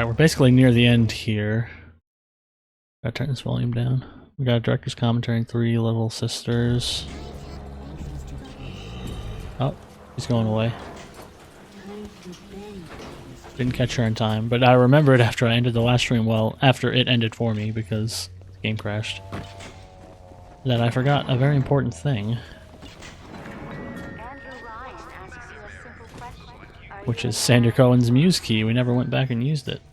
we're basically near the end here. Gotta turn this volume down. We got a director's commentary, 3 little sisters. Oh, he's going away. Didn't catch her in time, but I remembered after I ended the last stream, well, after it ended for me because the game crashed, that I forgot a very important thing. Which is Sandra Cohen's Muse key. We never went back and used it.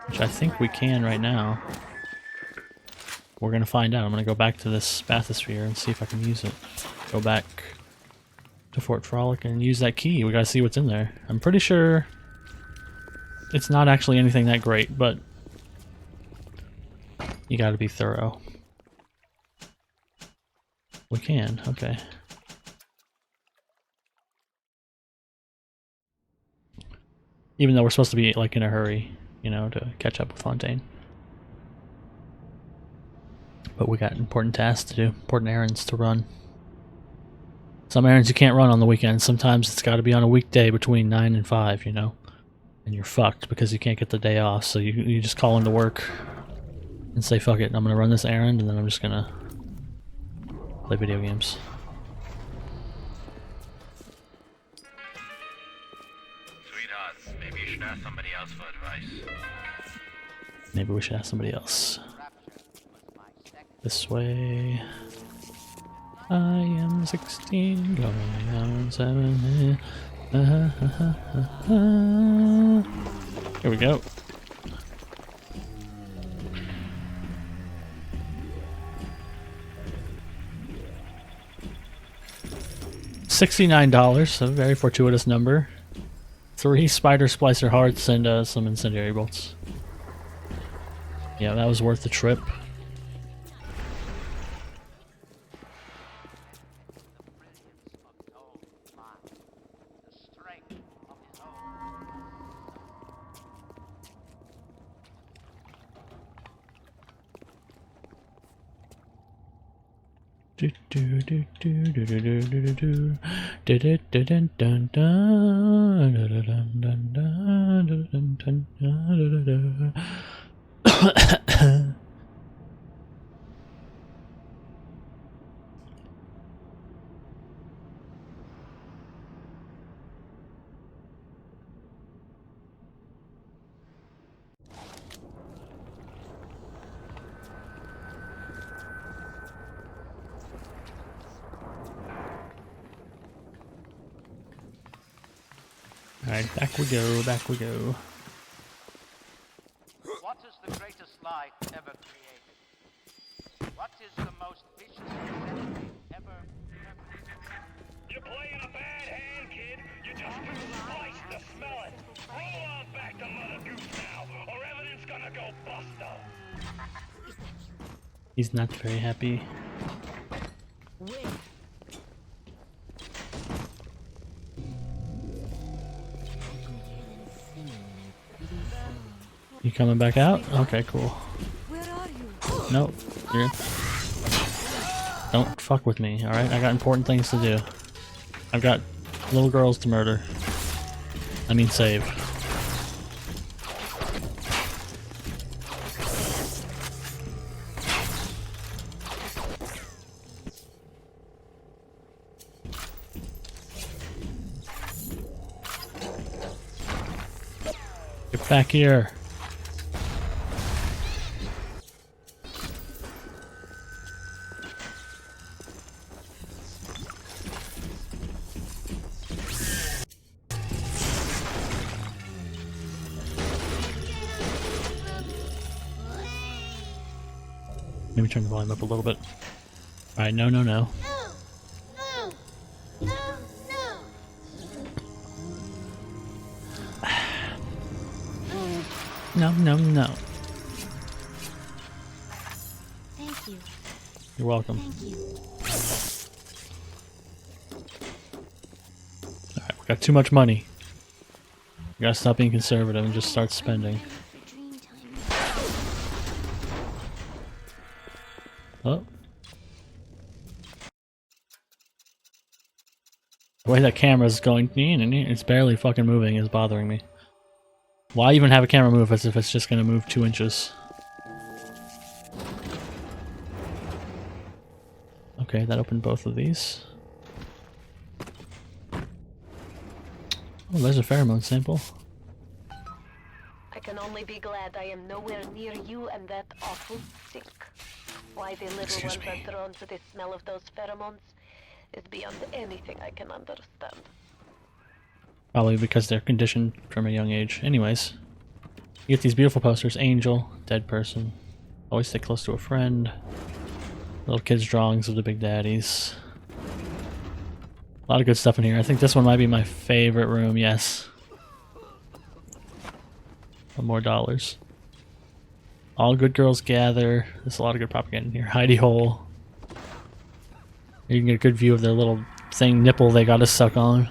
Which I think we can right now. We're gonna find out. I'm gonna go back to this bathysphere and see if I can use it. Go back to Fort Frolic and use that key. We gotta see what's in there. I'm pretty sure it's not actually anything that great, but you gotta be thorough. We can, okay. Even though we're supposed to be like in a hurry, you know, to catch up with Fontaine. But we got important tasks to do, important errands to run. Some errands you can't run on the weekends. Sometimes it's got to be on a weekday between 9 and 5, you know? And you're fucked because you can't get the day off, so you just call into work and say, fuck it, I'm gonna run this errand and then I'm just gonna play video games. Maybe you should ask somebody else for advice. Maybe we should ask somebody else. This way. I am 16, going on 17. Here we go. $69, a very fortuitous number. 3 spider splicer hearts and some incendiary bolts. Yeah, that was worth the trip. Do do do do do do do do do do do do dun dun dun dun dun dun dun dun dun. Alright, back we go, back we go. What is the greatest lie ever created? What is the most vicious enemy ever? You're playing a bad hand, kid. You just too spiced to smell it. Roll on back to Mother Goose now, or everything's gonna go busto. He's not very happy. You coming back out? Okay, cool. Where are you? Nope. You're... Don't fuck with me, alright? I got important things to do. I've got little girls to murder. I mean save. Get back here. Maybe turn the volume up a little bit. Alright, no, no, no. No, no, no. Thank you. You're welcome. Thank you. Alright, we got too much money. We gotta stop being conservative and just start spending. Oh. The way that camera's going, it's barely fucking moving, is bothering me. Why even have a camera move as if it's just gonna move 2 inches? Okay, that opened both of these. Oh, there's a pheromone sample. I can only be glad I am nowhere near you and that awful stink. Why the little ones are drawn to the smell of those pheromones is beyond anything I can understand. Probably because they're conditioned from a young age. Anyways, you get these beautiful posters. Angel, dead person, always stay close to a friend, little kids' drawings of the big daddies. A lot of good stuff in here. I think this one might be my favorite room, yes. One more dollars. All good girls gather. There's a lot of good propaganda in here. Hidey hole. You can get a good view of their little thing nipple they gotta suck on.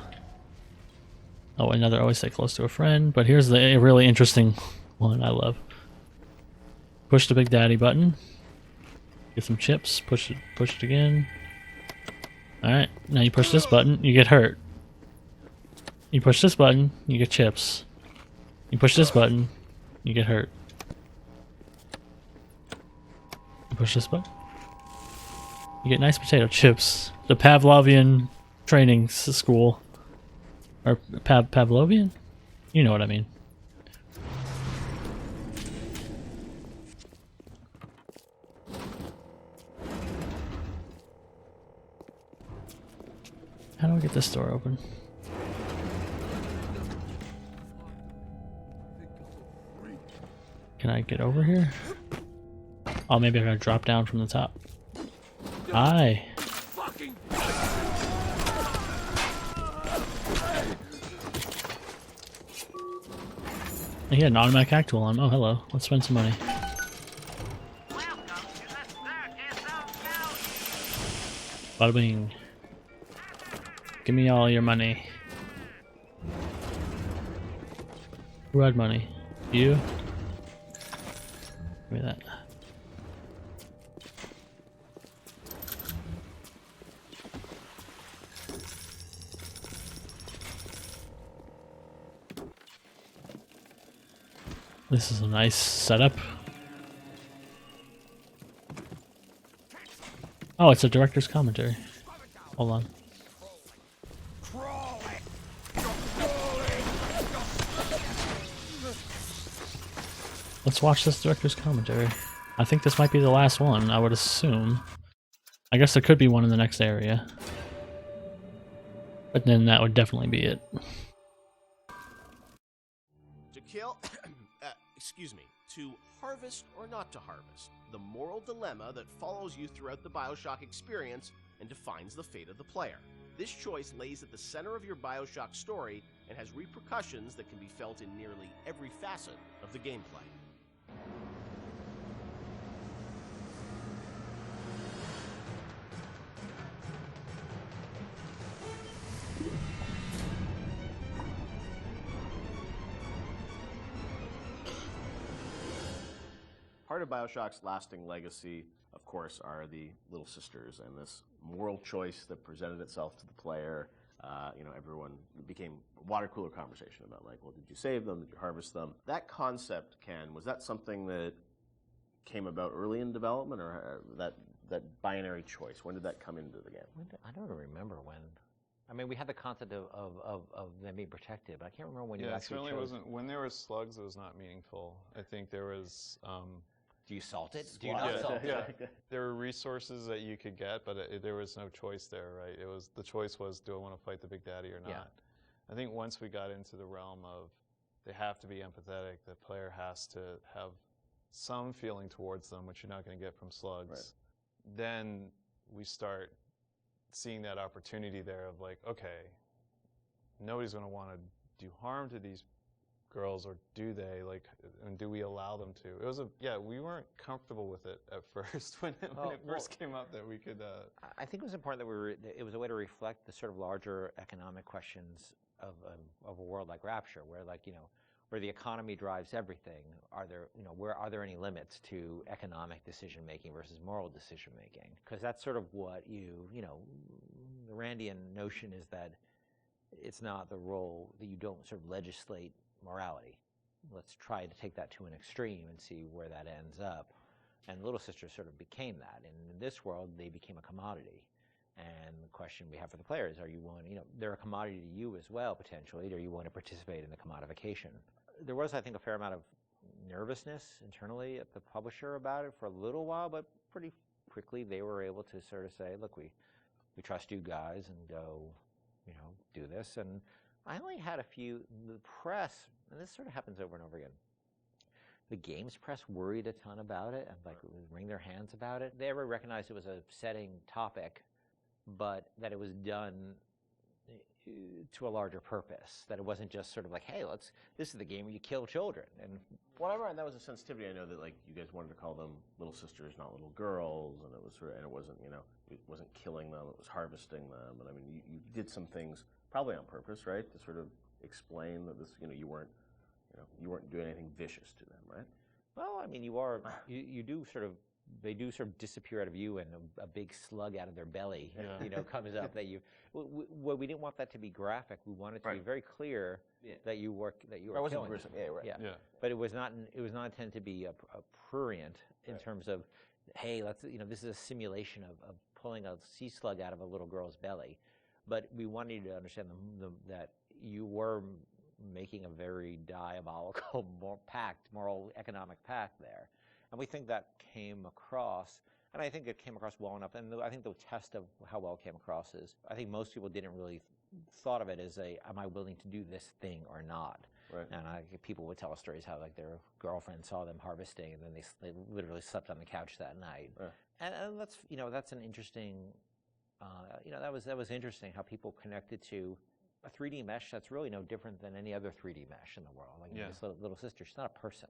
Oh, another always stay close to a friend. But here's the really interesting one I love. Push the big daddy button. Get some chips. Push it again. Alright, now you push this button, you get hurt. You push this button, you get chips. You push this button, you get hurt. You push this button, you get nice potato chips. The Pavlovian training school. Or Pavlovian? You know what I mean. How do I get this door open? Can I get over here? Oh, maybe I gotta drop down from the top. Hi. He had an automatic hack tool on him. Oh, hello. Let's spend some money. Bada bing. Give me all your money. Who had money? You? Give me that. This is a nice setup. Oh, it's a director's commentary. Hold on. Let's watch this director's commentary. I think this might be the last one, I would assume. I guess there could be one in the next area. But then that would definitely be it. To kill, excuse me, to harvest or not to harvest, the moral dilemma that follows you throughout the Bioshock experience and defines the fate of the player. This choice lays at the center of your Bioshock story and has repercussions that can be felt in nearly every facet of the gameplay. Part of Bioshock's lasting legacy, of course, are the Little Sisters and this moral choice that presented itself to the player. Everyone became a water cooler conversation about, like, well, did you save them? Did you harvest them? That concept, Ken, was that something that came about early in development, or that binary choice? When did that come into the game? I don't remember when. I mean, we had the concept of them being protected, but I can't remember when you actually certainly chose. wasn't. When there were slugs, it was not meaningful. I think there was. Do you salt it? Do you not salt it? There were resources that you could get, but there was no choice there, right? It was the choice was, do I want to fight the Big Daddy or not? Yeah. I think once we got into the realm of they have to be empathetic, the player has to have some feeling towards them, which you're not going to get from slugs. Right. Then we start seeing that opportunity there of, like, okay, nobody's going to want to do harm to these girls, or do they? Like, and do we allow them to? It was we weren't comfortable with it at first when it first came up that we could. I think it was important that it was a way to reflect the sort of larger economic questions of a world like Rapture, where, like, where the economy drives everything. Are there any limits to economic decision making versus moral decision making? Because that's sort of what the Randian notion is, that it's not the role that you don't sort of legislate morality. Let's try to take that to an extreme and see where that ends up. And Little Sisters sort of became that. And in this world, they became a commodity. And the question we have for the players, are you willing, they're a commodity to you as well, potentially. Are you willing to participate in the commodification? There was, I think, a fair amount of nervousness internally at the publisher about it for a little while, but pretty quickly they were able to sort of say, look, we trust you guys and go, do this. And I only had a few, the press, and this sort of happens over and over again. The games press worried a ton about it and would wring their hands about it. They ever recognized it was a setting topic, but that it was done to a larger purpose. That it wasn't just sort of like, hey, this is the game where you kill children. And whatever, and that was a sensitivity. I know that you guys wanted to call them little sisters, not little girls, and it was and it wasn't it wasn't killing them, it was harvesting them. And I mean, you did some things probably on purpose, right, to sort of explain that this you weren't doing anything vicious to them, right? Well, I mean, you do sort of. They do sort of disappear out of you, and a big slug out of their belly, comes up. That we didn't want that to be graphic. We wanted to be very clear that you were killing them. Yeah. But it was not intended to be a prurient in terms of, hey, this is a simulation of pulling a sea slug out of a little girl's belly. But we wanted you to understand that you were making a very diabolical moral economic pact there. And we think that came across, and I think it came across well enough. And I think the test of how well it came across is, I think most people didn't really thought of it as am I willing to do this thing or not? Right. And people would tell us stories how their girlfriend saw them harvesting, and then they literally slept on the couch that night. Right. And that's an interesting, that was interesting how people connected to a 3D mesh that's really no different than any other 3D mesh in the world. This little sister, she's not a person.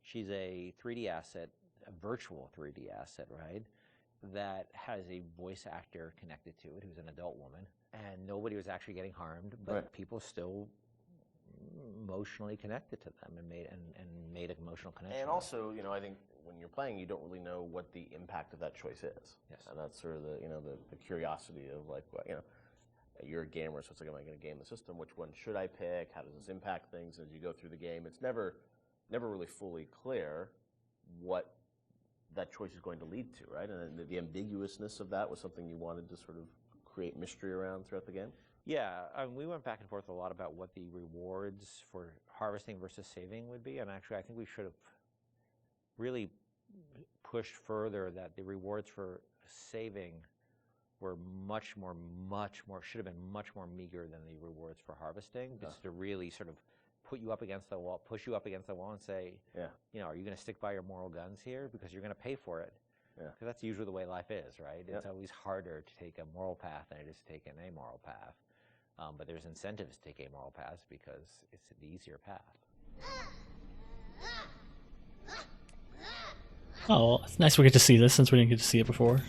She's a 3D asset, a virtual 3D asset, right? That has a voice actor connected to it who's an adult woman. And nobody was actually getting harmed, but people still emotionally connected to them and made an emotional connection. And also, I think when you're playing, you don't really know what the impact of that choice is. Yes. And that's sort of the curiosity of you're a gamer, so it's like, am I going to game the system? Which one should I pick? How does this impact things as you go through the game? It's never really fully clear what that choice is going to lead to, right? And the ambiguousness of that was something you wanted to sort of create mystery around throughout the game? Yeah, we went back and forth a lot about what the rewards for harvesting versus saving would be, and actually I think we should have really pushed further that the rewards for saving were much more, should have been much more meager than the rewards for harvesting, just to really sort of push you up against the wall and say, are you going to stick by your moral guns here? Because you're going to pay for it. Because that's usually the way life is, right? It's always harder to take a moral path than it is to take an amoral path. But there's incentives to take amoral paths because it's the easier path. Oh, well, it's nice we get to see this since we didn't get to see it before.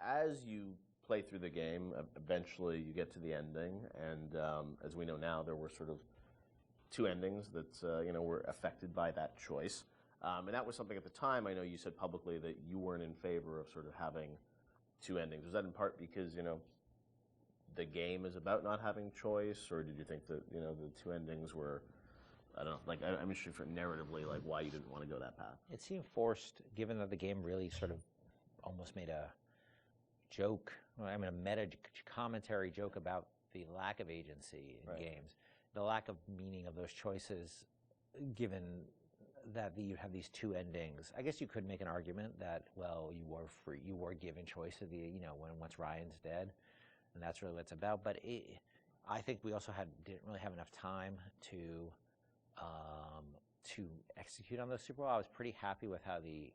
As you play through the game, eventually you get to the ending, and as we know now, there were sort of two endings that were affected by that choice. And that was something at the time, I know you said publicly that you weren't in favor of sort of having two endings. Was that in part because, the game is about not having choice, or did you think that, the two endings were, I don't know, I'm interested for narratively, why you didn't want to go that path? It seemed forced, given that the game really sort of almost made a joke, a meta commentary joke about the lack of agency in games, the lack of meaning of those choices, given that you have these two endings. I guess you could make an argument that, well, you were free, you were given choice of once Ryan's dead, and that's really what it's about. But I think we also didn't really have enough time to execute on those super well. I was pretty happy with how the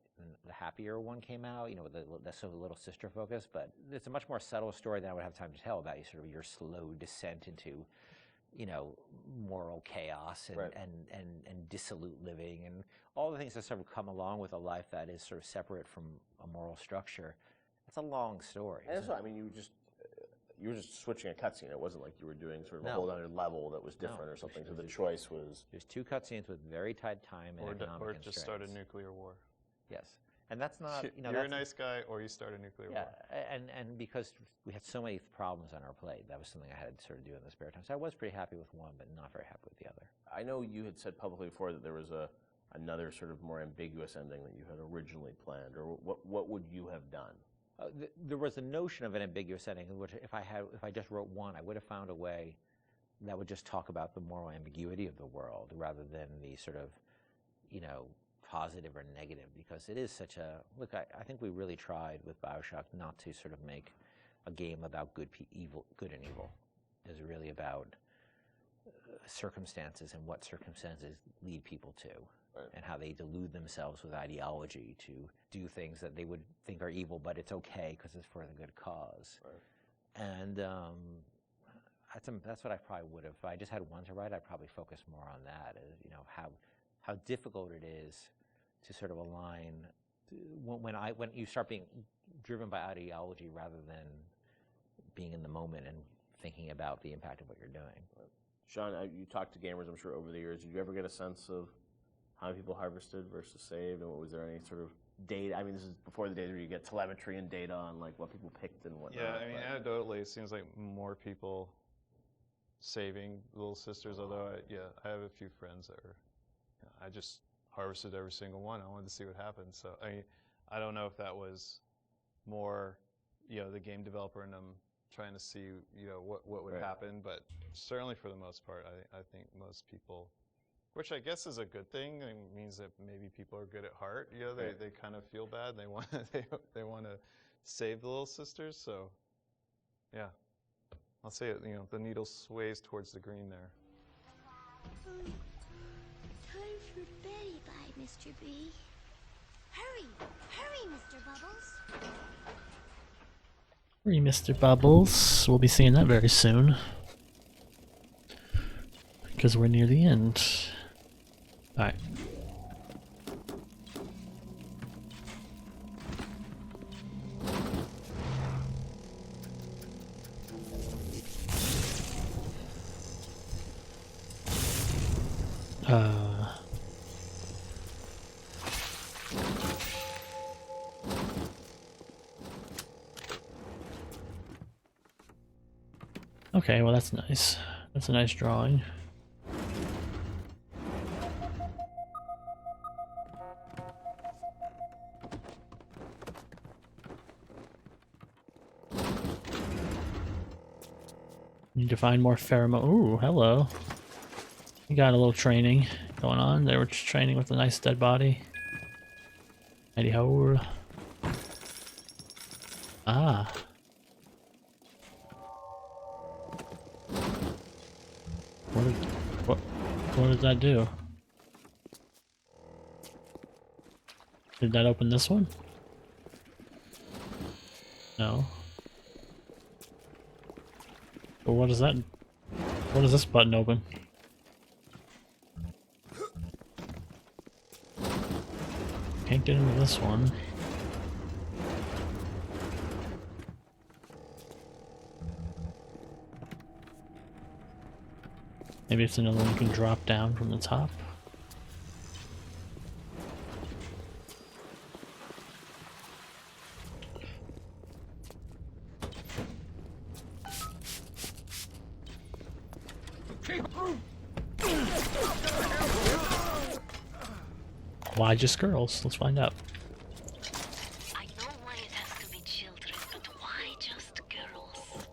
happier one came out, with the sort of little sister focus, but it's a much more subtle story than I would have time to tell about your slow descent into, moral chaos and dissolute living and all the things that sort of come along with a life that is sort of separate from a moral structure. It's a long story. And so, you just, you were just switching a cutscene. It wasn't like you were doing sort of a No. whole other level that was different No, or something. So there's- the choice was There's 2 cutscenes with very tight time and Or economic just start a constraints. nuclear war. Yes, and that's not You're a that's, nice guy, or you start a nuclear yeah, war. and because we had so many problems on our plate, that was something I had to sort of do in the spare time. So I was pretty happy with one, but not very happy with the other. I know you had said publicly before that there was another sort of more ambiguous ending that you had originally planned, or what would you have done? There was a notion of an ambiguous ending, which if I just wrote one, I would have found a way that would just talk about the moral ambiguity of the world rather than the sort of, positive or negative, because it is such a look. I think we really tried with Bioshock not to sort of make a game about good and evil. It's really about circumstances and what circumstances lead people to. Right. And how they delude themselves with ideology to do things that they would think are evil, but it's okay because it's for the good cause. Right. And that's what I probably would have. If I just had one to write, I'd probably focus more on that. How difficult it is to sort of align when you start being driven by ideology rather than being in the moment and thinking about the impact of what you're doing. Right. Sean, you talked to gamers, I'm sure, over the years. Did you ever get a sense of how many people harvested versus saved, and was there any sort of data? I mean, this is before the days where you get telemetry and data on like what people picked and whatnot. Yeah, I mean, anecdotally, it seems like more people saving Little Sisters. Although, I have a few friends that were. I just harvested every single one. I wanted to see what happened. So I don't know if that was more, the game developer and them trying to see, what would happen. But certainly for the most part, I think most people. Which I guess is a good thing. It means that maybe people are good at heart. They kind of feel bad. They want they want to save the Little Sisters. So, yeah, I'll say it. The needle sways towards the green there. Time for bed, bye, Mr. B. Hurry, Mr. Bubbles. Hurry, Mr. Bubbles. We'll be seeing that very soon. Because we're near the end. Alright. Okay, well that's nice. That's a nice drawing. Need to find more pheromone. Ooh, hello. You got a little training going on. They were just training with a nice dead body. Mighty ho. Ah. What did that do? Did that open this one? No. But what is that? What does this button open? Can't get into this one. Maybe it's another one you can drop down from the top. Why just girls? Let's find out. I know why it has to be children, but why just girls?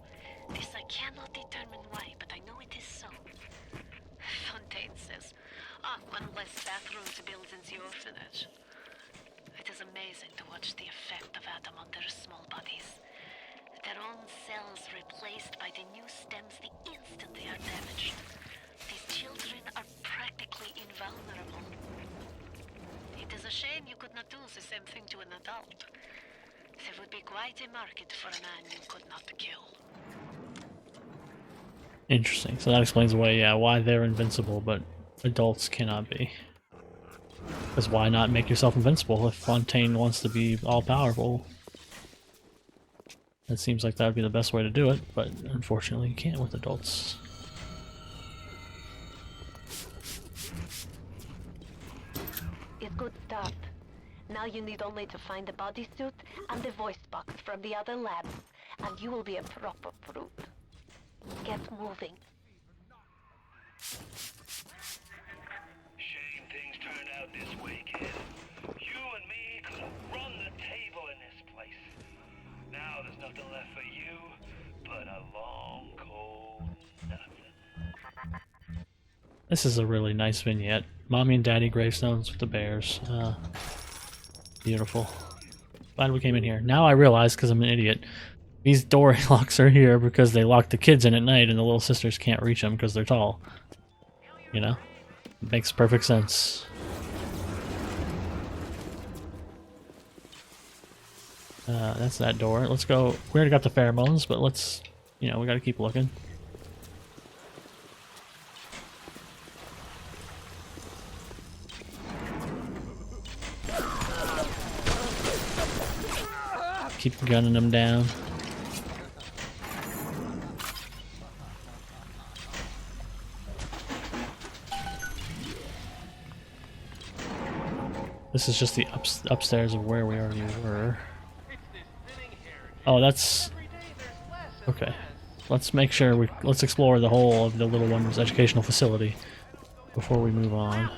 This I cannot determine why, but I know it is so. Fontaine says, one less bathroom to build in the orphanage. It is amazing to watch the effect of Adam on their small bodies. Their own cells replaced by the new stems the instant they are damaged. These children are practically invulnerable. It is a shame you could not do the same thing to an adult. There would be quite a market for a man you could not kill. Interesting. So that explains away, yeah, why they're invincible, but adults cannot be. Because why not make yourself invincible if Fontaine wants to be all-powerful? It seems like that would be the best way to do it, but unfortunately you can't with adults. It's good start. Now you need only to find the bodysuit and the voice box from the other labs, and you will be a proper fruit. Get moving. Shame things turned out this way, kid. You and me could have run the table in this place. Now there's nothing left for you but a long, cold nothing. This is a really nice vignette. Mommy and Daddy gravestones with the bears. Beautiful. Glad we came in here. Now I realize, because I'm an idiot, these door locks are here because they lock the kids in at night and the little sisters can't reach them because they're tall. You know? It makes perfect sense. That's that door. Let's go. We already got the pheromones, but let's, you know, we gotta keep looking. Keep gunning them down. This is just the upstairs of where we already were. Oh, that's... Okay. Let's make sure let's explore the whole of the little one's educational facility before we move on.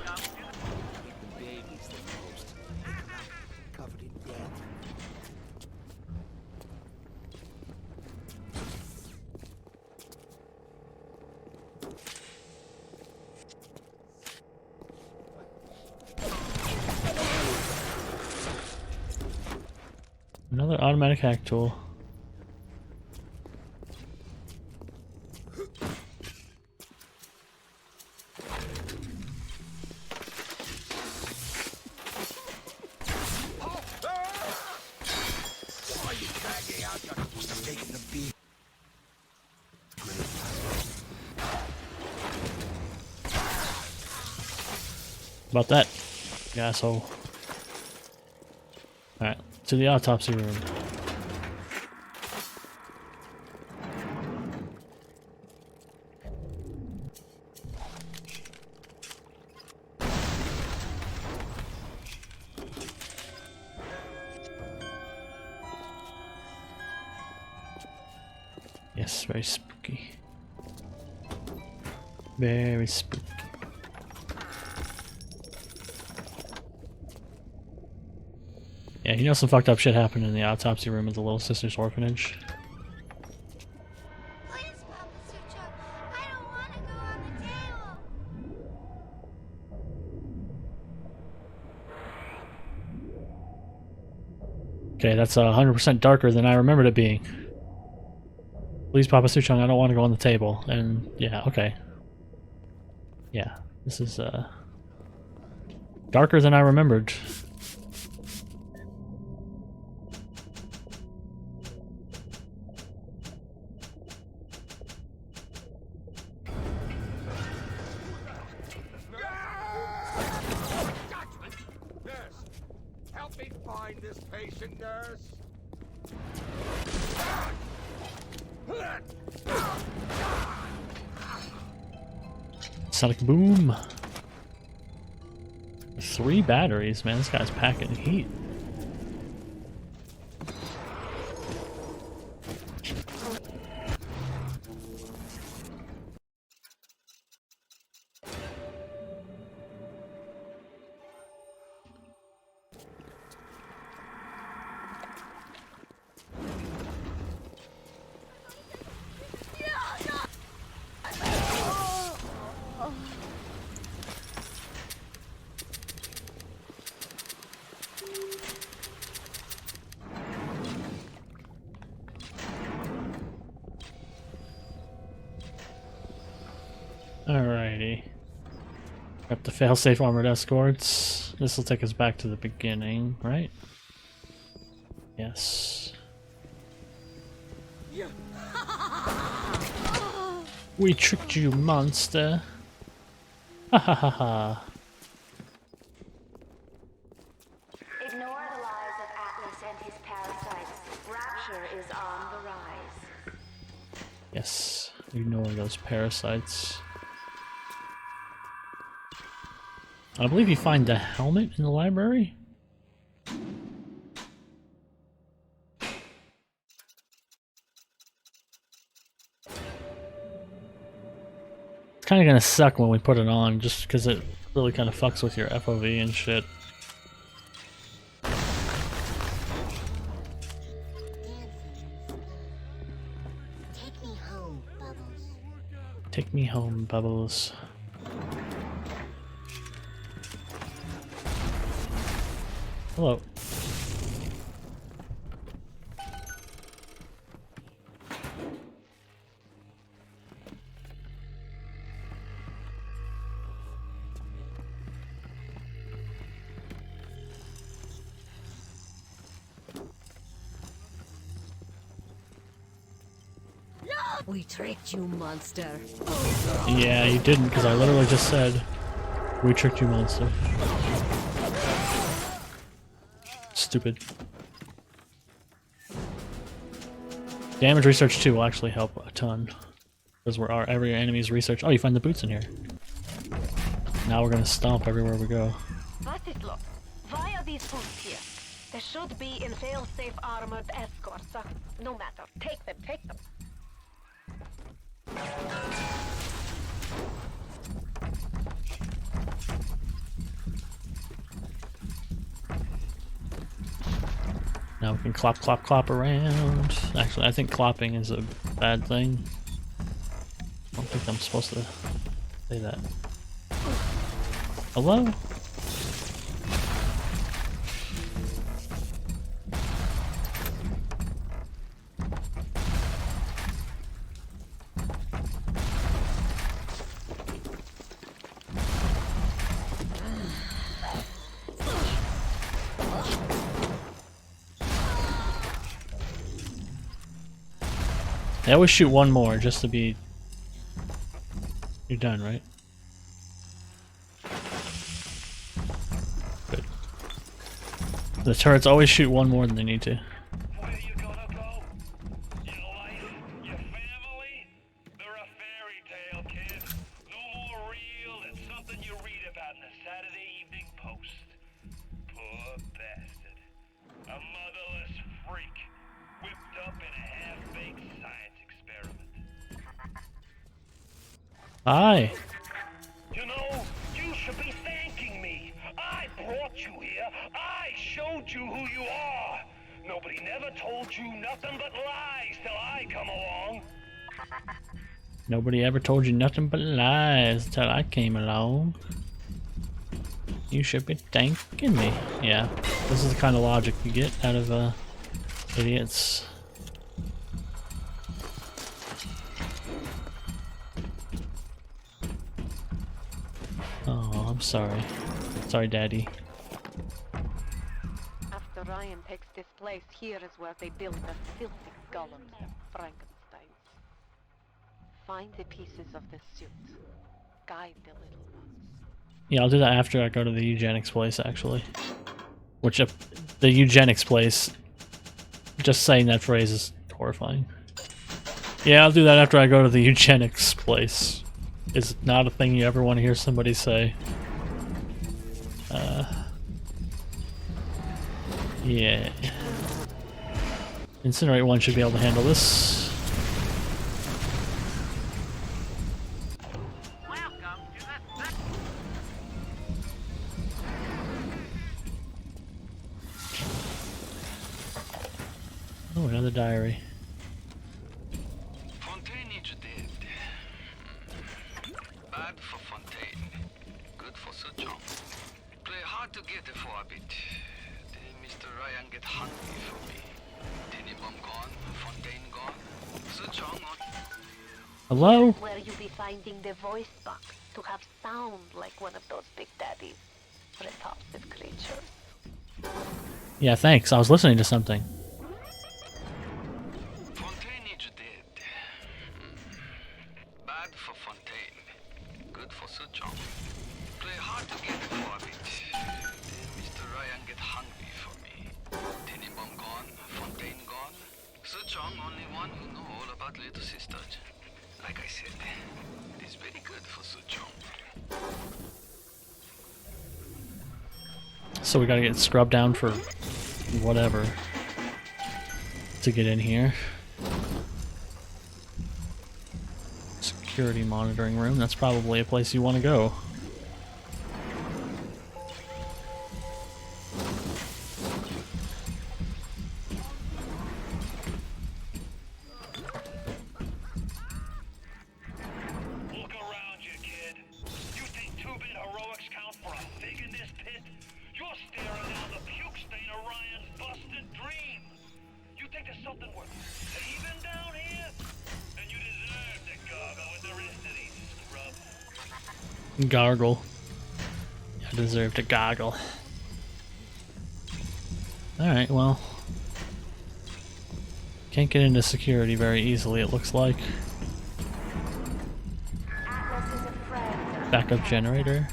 Another automatic hack tool. About that, you asshole. Alright, to the autopsy room. Yes, very spooky. Very spooky. Yeah, you know some fucked up shit happened in the autopsy room at the Little Sisters orphanage. Please, Papa Sucho, I don't want to go on the table. Okay, that's 100% darker than I remembered it being. Please, Papa Suchong, I don't want to go on the table. And, yeah, okay. Yeah, this is, darker than I remembered. Help me find this patient, nurse. Sonic boom. 3 batteries, man. This guy's packing heat. Alrighty. Got the failsafe armored escorts. This will take us back to the beginning, right? Yes. We tricked you, monster. Ha ha ha ha. Ignore the lies of Atlas and his parasites. Rapture is on the rise. Yes, ignore those parasites. I believe you find the helmet in the library. It's kind of gonna suck when we put it on, just because it really kind of fucks with your FOV and shit. Take me home, Bubbles. Take me home, Bubbles. Hello. We tricked you, monster. Yeah, you didn't, because I literally just said, we tricked you, monster. Stupid. Damage research too will actually help a ton. Because every enemy's research. Oh, you find the boots in here. Now we're gonna stomp everywhere we go. What is look? Via these boots here. There should be in fail-safe armored escorts. No matter. Take them, take them. Now we can clop, clop, clop around. Actually, I think clopping is a bad thing. I don't think I'm supposed to say that. Hello? They always shoot one more just to be... You're done, right? Good. The turrets always shoot one more than they need to. Where you gonna go? Your life? Your family? They're a fairy tale, kid. No more real than something you read about in the Saturday Evening Post. Poor bastard. A motherless freak. Whipped up in a half-baked science experiment. Hi! You know, you should be thanking me. I brought you here. I showed you who you are. Nobody never told you nothing but lies till I come along. Nobody ever told you nothing but lies until I came along. You should be thanking me. Yeah, this is the kind of logic you get out of idiots. Oh, I'm sorry. Sorry, Daddy. After Ryan takes this place, here is where they build the filthy golems of Frankenstein. Find the pieces of the suit. Guide the little ones. Yeah, I'll do that after I go to the eugenics place, actually. Which, the eugenics place, just saying that phrase is horrifying. Yeah, I'll do that after I go to the eugenics place. It's not a thing you ever want to hear somebody say. Yeah. Incinerate 1 should be able to handle this. Welcome to the Oh, another diary. Fontaine is dead. Bad for Fontaine. Good for Sir John. Play hard to get it for a bit. Then Mr. Ryan get hungry for me. Tenenbaum gone, Fontaine gone. Sir John on. Hello? Where you be finding the voice box to have sound like one of those big daddies. Repulsive creatures. Yeah, thanks. I was listening to something. Fontaine is dead. Bad for Fontaine. Good for Sir John. Play hard to get it for a bit. Then Mr. Ryan get hungry for me. Tenenbaum gone. Chong only one who know all about little sister. Like I said, it is very good for Su Chong. So we gotta get scrubbed down for whatever to get in here. Security monitoring room, that's probably a place you want to go. Look around you, kid. You think two-bit heroics count for a fig in this pit? You're staring down the puke stain of Ryan's busted dream. You think there's something worth saving down here? And you deserve to gargle with the rest of these scrubs. Gargle. I deserve to goggle. Alright, well. Can't get into security very easily, it looks like. Backup generator.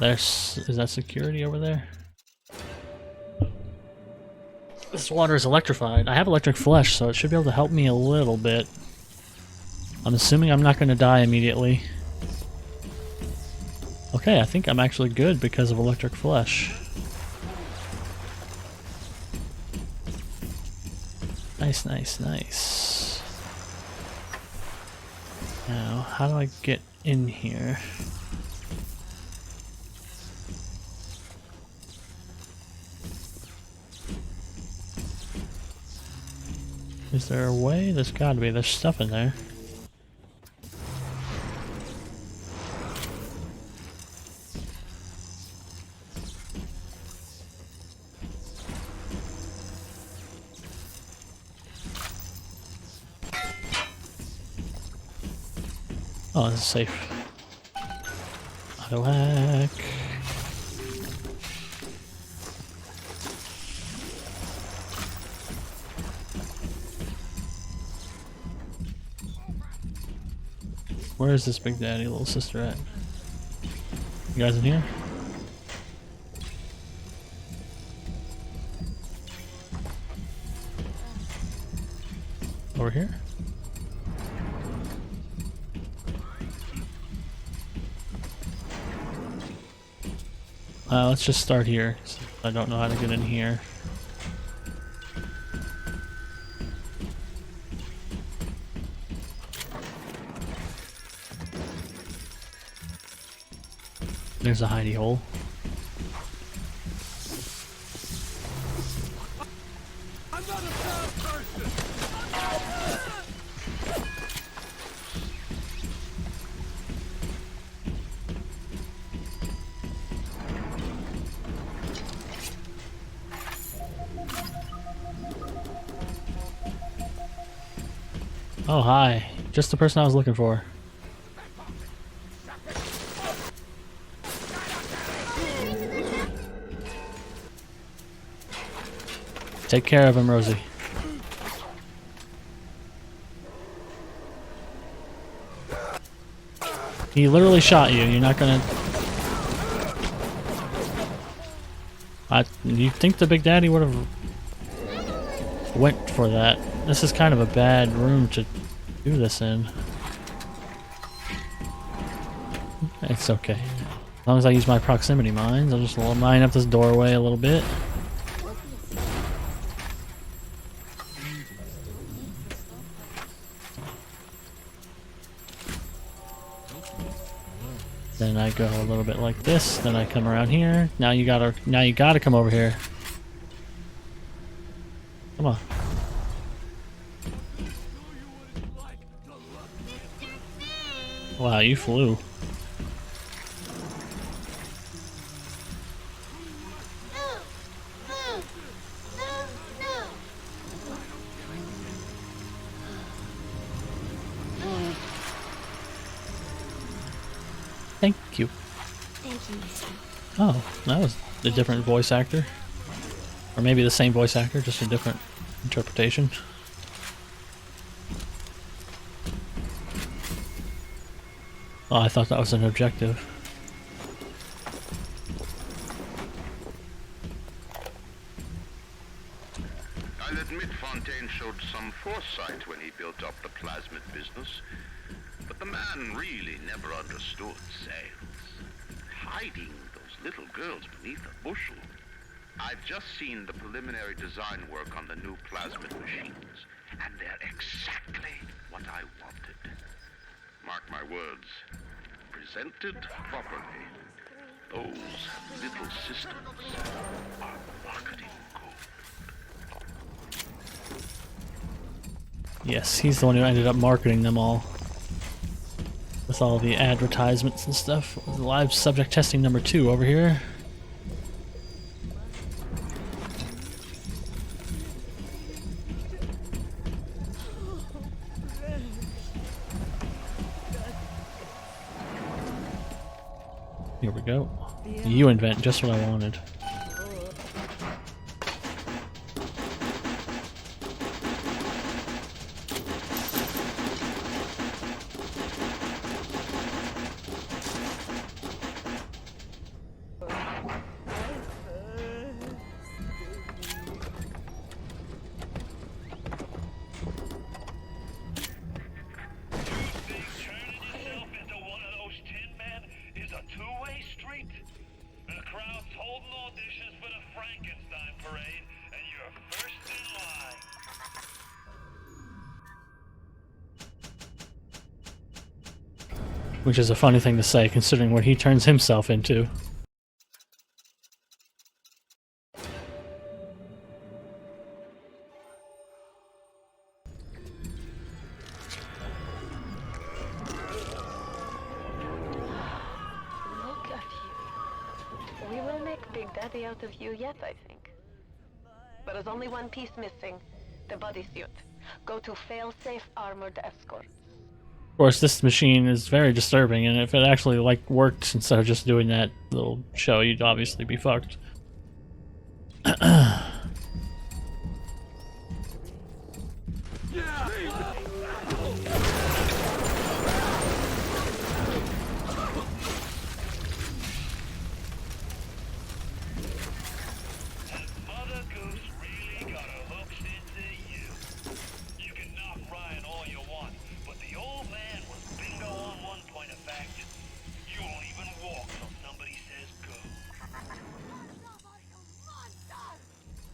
Is that security over there? This water is electrified. I have electric flesh, so it should be able to help me a little bit. I'm assuming I'm not going to die immediately. Okay, I think I'm actually good because of electric flesh. Nice, nice, nice. Now, how do I get in here? Is there a way? There's gotta be. There's stuff in there. Oh, this is safe. Auto hack. Where is this big daddy little sister at? You guys in here? Over here? Let's just start here. I don't know how to get in here. There's a hidey hole. I'm not a bad person. Oh, hi. Just the person I was looking for. Take care of him, Rosie. He literally shot you. You're not gonna... You think the Big Daddy would have went for that? This is kind of a bad room to do this in. It's okay. As long as I use my proximity mines, I'll just mine up this doorway a little bit. Then I go a little bit like this, then I come around here. Now you gotta come over here. Come on. Wow, you flew. Thank you. Thank you, mister. Oh, that was a different voice actor. Or maybe the same voice actor, just a different interpretation. Oh, I thought that was an objective. I'll admit Fontaine showed some foresight when he built up the plasmid business. But the man really never understood sales. Hiding those little girls beneath a bushel. I've just seen the preliminary design work on the new plasmid machines, and they're exactly what I wanted. Mark my words. Presented properly, those little systems are marketing gold. Yes, he's the one who ended up marketing them all. With all the advertisements and stuff. Live subject testing number 2 over here. Here we go. You invent just what I wanted. Which is a funny thing to say, considering what he turns himself into. Look at you. We will make Big Daddy out of you yet, I think. But there's only one piece missing. The bodysuit. Go to fail-safe armored escort. Of course, this machine is very disturbing, and if it actually like worked instead of just doing that little show, you'd obviously be fucked.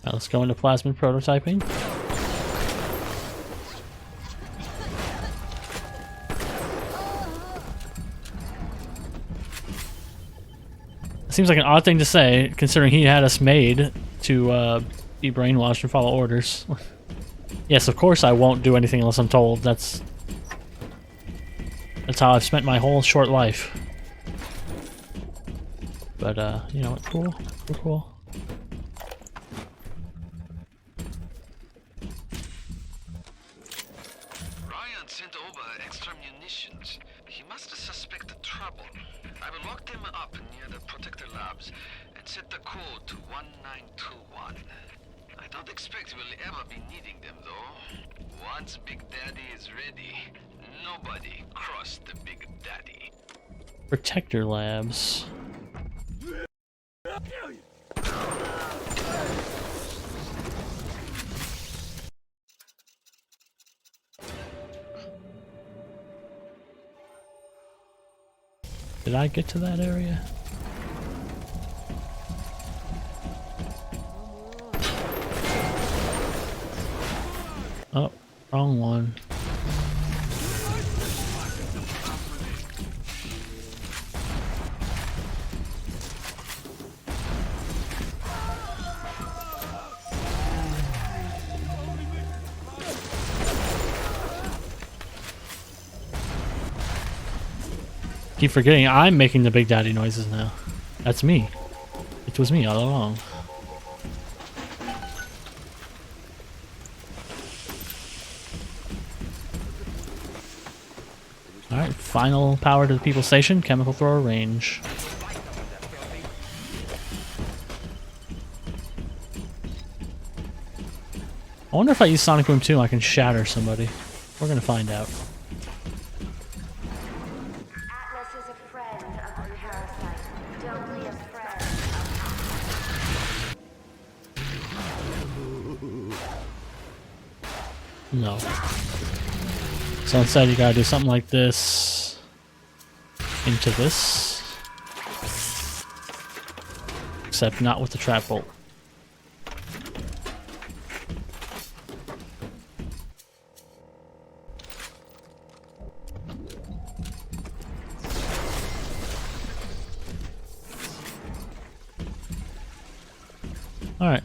Now let's go into plasmid prototyping. It seems like an odd thing to say, considering he had us made to be brainwashed and follow orders. Yes, of course I won't do anything unless I'm told. That's how I've spent my whole short life. But, you know what? Cool. Cool. Protector labs. Did I get to that area? Oh, wrong one. Keep forgetting I'm making the Big Daddy noises now. That's me. It was me all along. Alright, final power to the People Station, chemical thrower range. I wonder if I use Sonic Boom 2 I can shatter somebody. We're gonna find out. No. So instead you gotta do something like this into this. Except not with the trap bolt. Alright.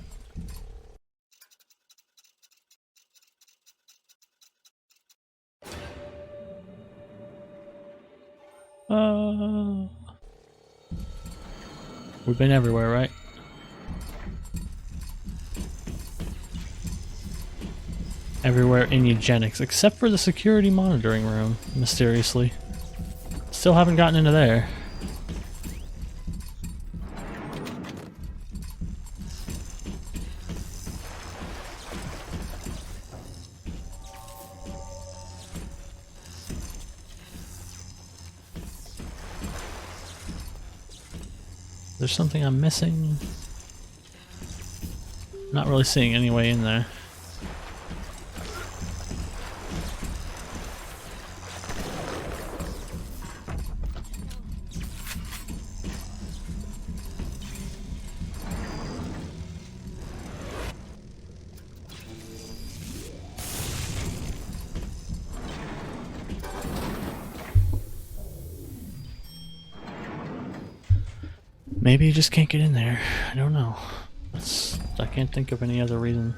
We've been everywhere, right? Everywhere in eugenics, except for the security monitoring room, mysteriously. Still haven't gotten into there. There's something I'm missing. Not really seeing any way in there. Maybe you just can't get in there. I don't know. I can't think of any other reason.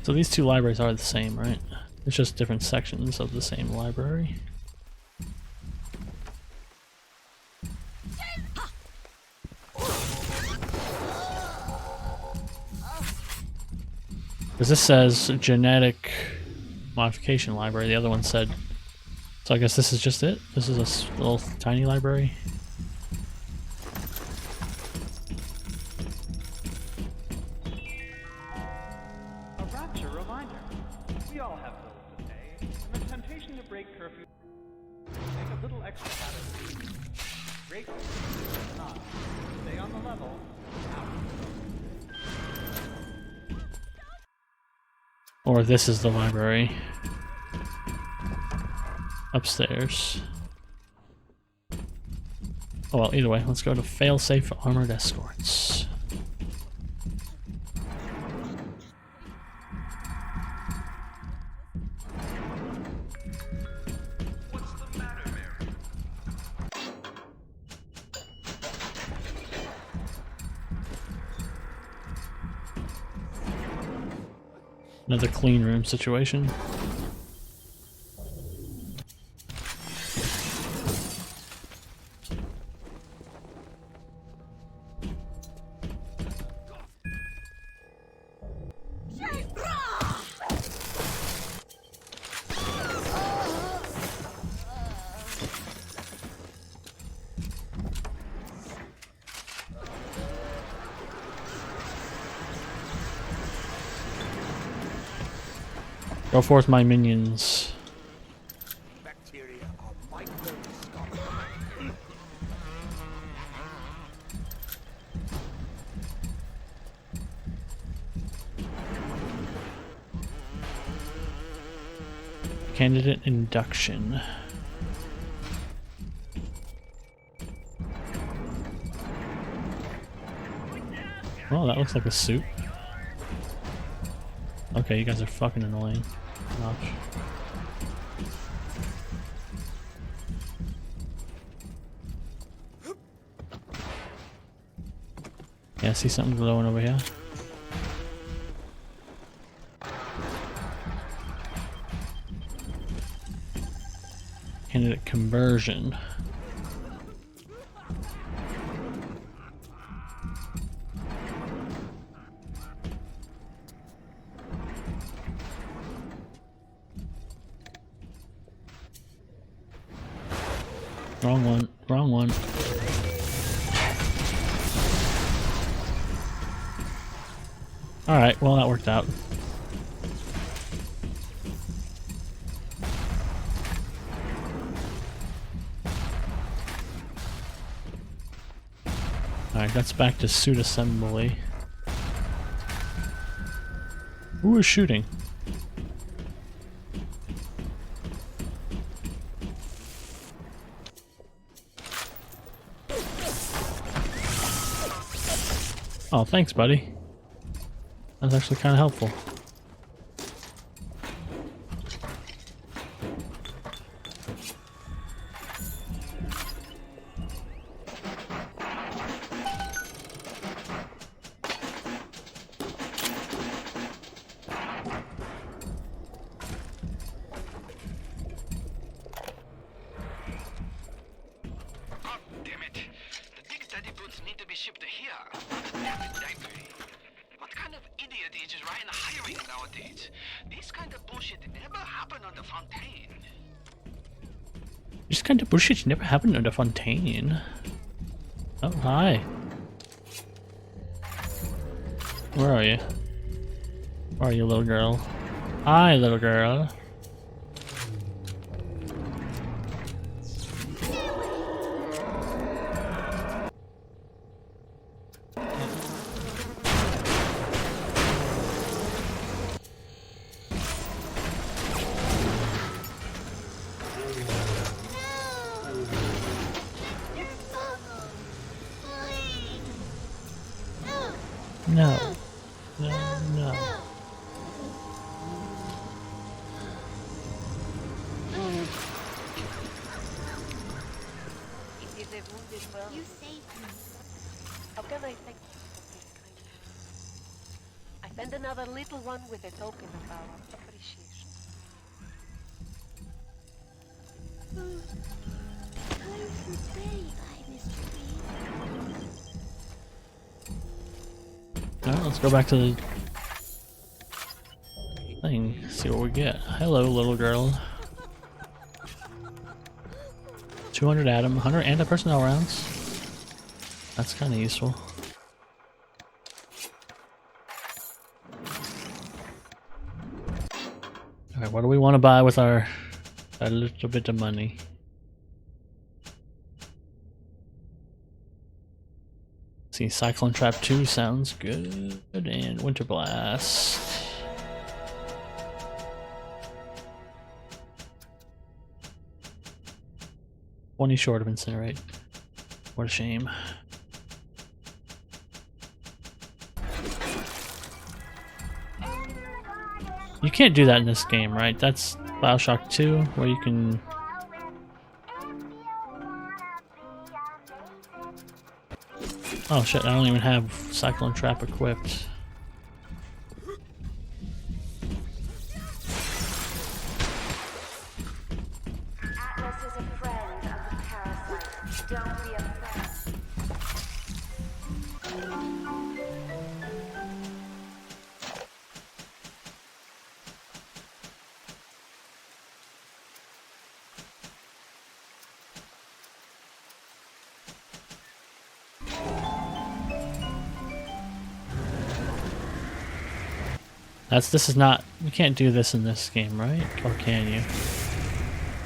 So these two libraries are the same, right? It's just different sections of the same library. Because this says genetic modification library, the other one said. So I guess this is just it? This is a little tiny library? A Rapture reminder. We all have bills to pay, and the temptation to break curfew make a little extra out of it. Break curfew not. Stay on the level. Out. Or this is the library. Upstairs. Oh well, either way, let's go to failsafe armored escorts. What's the matter, Mary? Another clean room situation. Go forth, my minions. Bacteria are microscopic. Candidate induction. Oh, that looks like a suit. Okay, you guys are fucking annoying. Notch. Yeah, I see something glowing over here. Candidate conversion. Wrong one, wrong one. Alright, well that worked out. Alright, that's back to suit assembly. Who is shooting? Oh, thanks, buddy. That's actually kind of helpful. This kind of bullshit never happened under Fontaine. Oh, hi. Where are you? Where are you, little girl? Hi, little girl. No. No, no. You saved me. How can I thank you for this kindness? I send another little one with a token of our appreciation. Alright, let's go back to the thing, see what we get. Hello, little girl. 200 Atom, 100 anti-personnel rounds. That's kind of useful. Alright, what do we want to buy with our that little bit of money? See, Cyclone Trap 2 sounds good, and Winter Blast. $20 short of Incinerate. What a shame. You can't do that in this game, right? That's Bioshock 2, where you can... Oh shit, I don't even have Cyclone Trap equipped. Atlas is a friend of the parasite. Don't be afraid. This is not, you can't do this in this game, right? Or can you?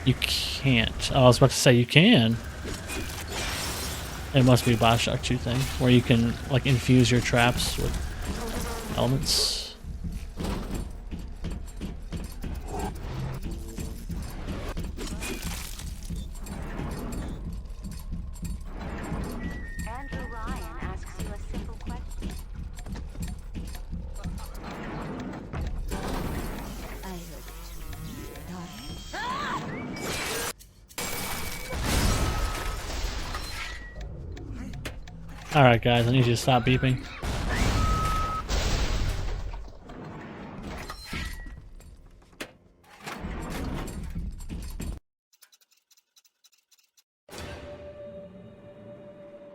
You can't. Oh, I was about to say you can. It must be a Bioshock 2 thing, where you can like infuse your traps with elements. Alright guys, I need you to stop beeping.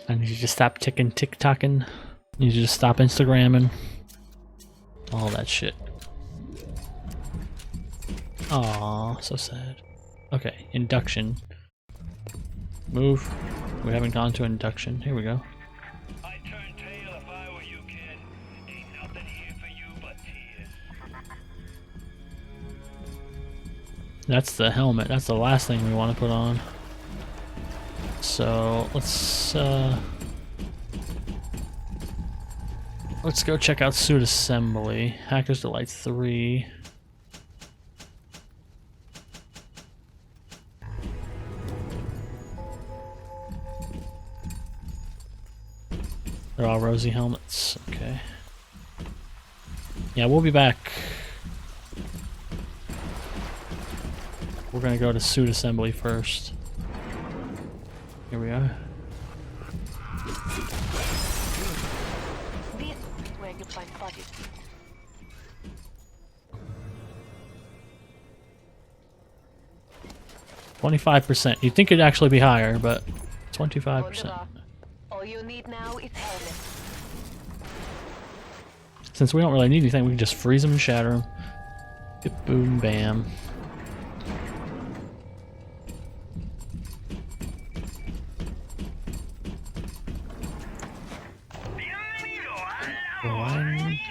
I need you to stop tick-tocking. I need you to stop Instagramming. All that shit. Aww, so sad. Okay, induction. Move. We haven't gone to induction. Here we go. I'd turn tail if I were you, kid. Ain't nothing here for you That's the helmet. That's the last thing we want to put on. So let's go check out suit assembly. Hacker's Delight 3. They're all rosy helmets. Okay. Yeah, we'll be back. We're gonna go to suit assembly first. Here we are. This is where you find bodies. %. You'd think it'd actually be higher, but 25%. All you need now is helmet. Since we don't really need anything, we can just freeze them and shatter them. Bip, boom, bam.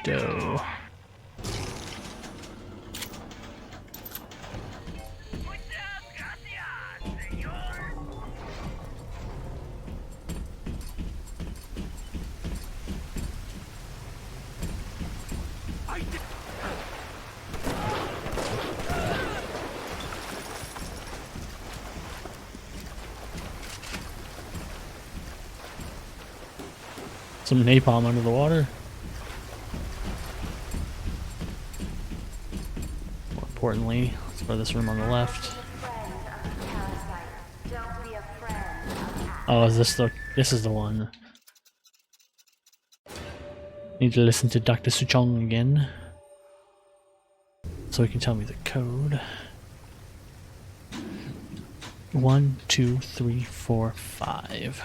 Blindo. Some napalm under the water. More importantly, let's go to this room on the left. Oh, is this the? This is the one. Need to listen to Dr. Suchong again, so he can tell me the code. 1, 2, 3, 4, 5.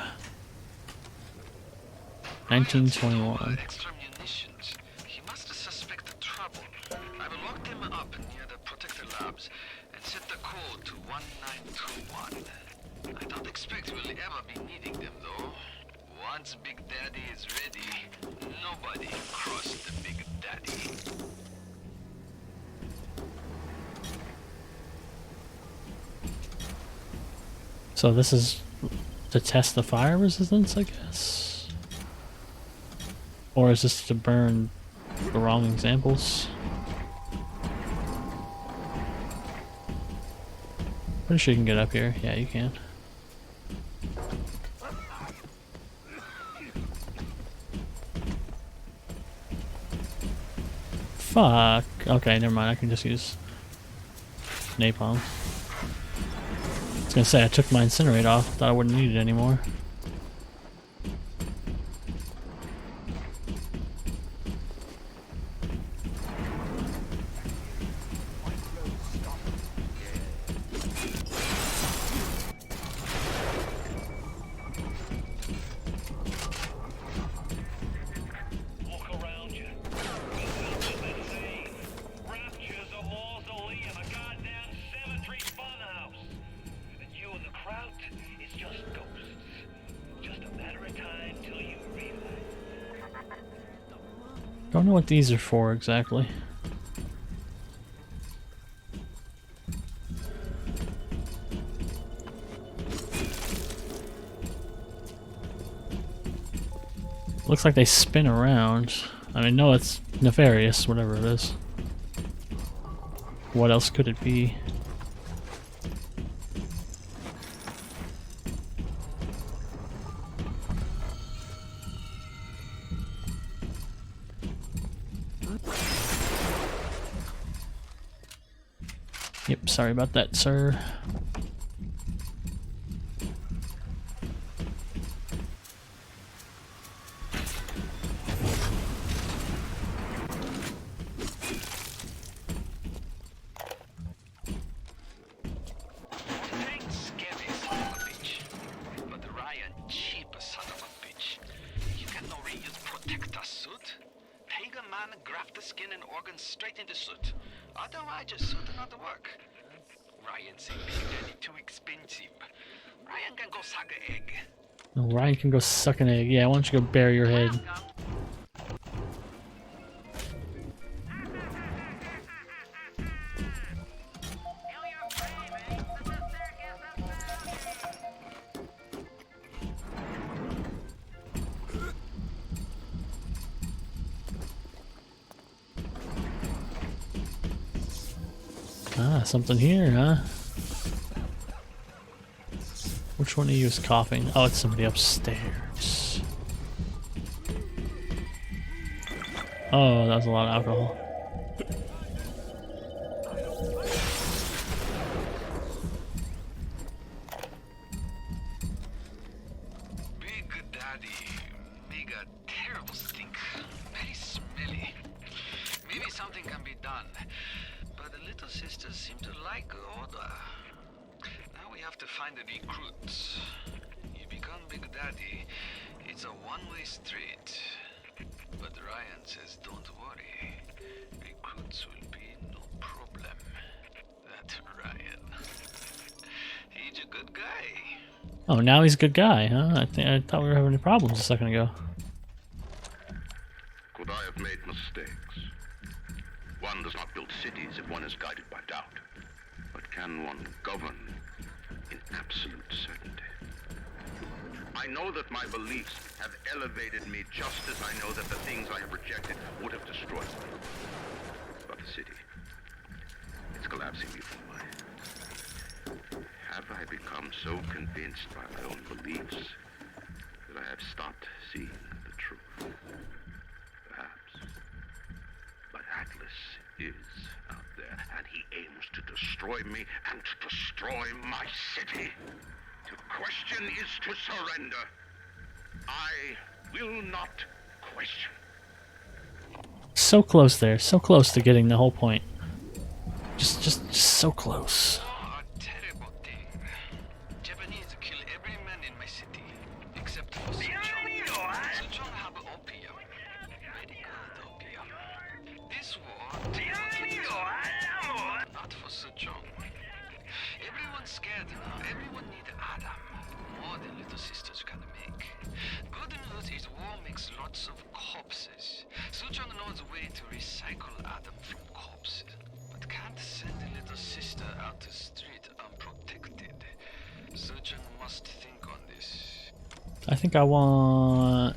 1921. Extra munitions. He must have suspected trouble. I will lock him up near the protector labs and set the code to 1921. I don't expect we'll ever be needing them though. Once Big Daddy is ready, nobody crossed the Big Daddy. So this is to test the fire resistance, I guess? Or is this to burn the wrong examples? Pretty sure you can get up here. Yeah, you can. Fuck. Okay, never mind. I can just use napalm. I was gonna say, I took my incinerate off. Thought I wouldn't need it anymore. Look around you. Nothing to see. Rapture's a mausoleum, a goddamn cemetery funhouse. And you and the crowd is just ghosts. Just a matter of time till you realize. Don't know what these are for exactly. Looks like they spin around. I mean, no, it's nefarious, whatever it is. What else could it be? Yep, sorry about that, sir. No, Ryan can go suck an egg. Yeah, why don't you go bury your head? Ah, something here, huh? Which one of you is coughing? Oh, it's somebody upstairs. Oh, that was a lot of alcohol. Big Daddy make a terrible stink. Very smelly. Maybe something can be done. But the little sisters seem to like order. Now we have to find the recruits. You become Big Daddy, it's a one-way street. But Ryan says don't worry. Recruits will be no problem. That Ryan. He's a good guy. Oh, now he's a good guy, huh? I thought we were having problems a second ago. Could I have made mistakes? One does not build cities if one is guided by doubt. But can one govern in absolute certainty? I know that my beliefs have elevated me just as I know that the things I have rejected would have destroyed me. But the city, it's collapsing before my eyes. Have I become so convinced by my own beliefs that I have stopped seeing the truth? Perhaps. But Atlas is out there, and he aims to destroy me and to destroy my city. To question is to surrender. I will not question. So close there, so close to getting the whole point. Just so close. A terrible thing. Japanese kill every man in my city, except for Sejong. Sejong have opium. Very good opium. This war, not for Sejong. Everyone's scared now. Everyone needs Adam. More than little sisters can make. Good news is war makes lots of corpses. Sejong knows a way to recycle Adam from corpses. But can't send a little sister out to street unprotected. Sejong must think on this. I think I want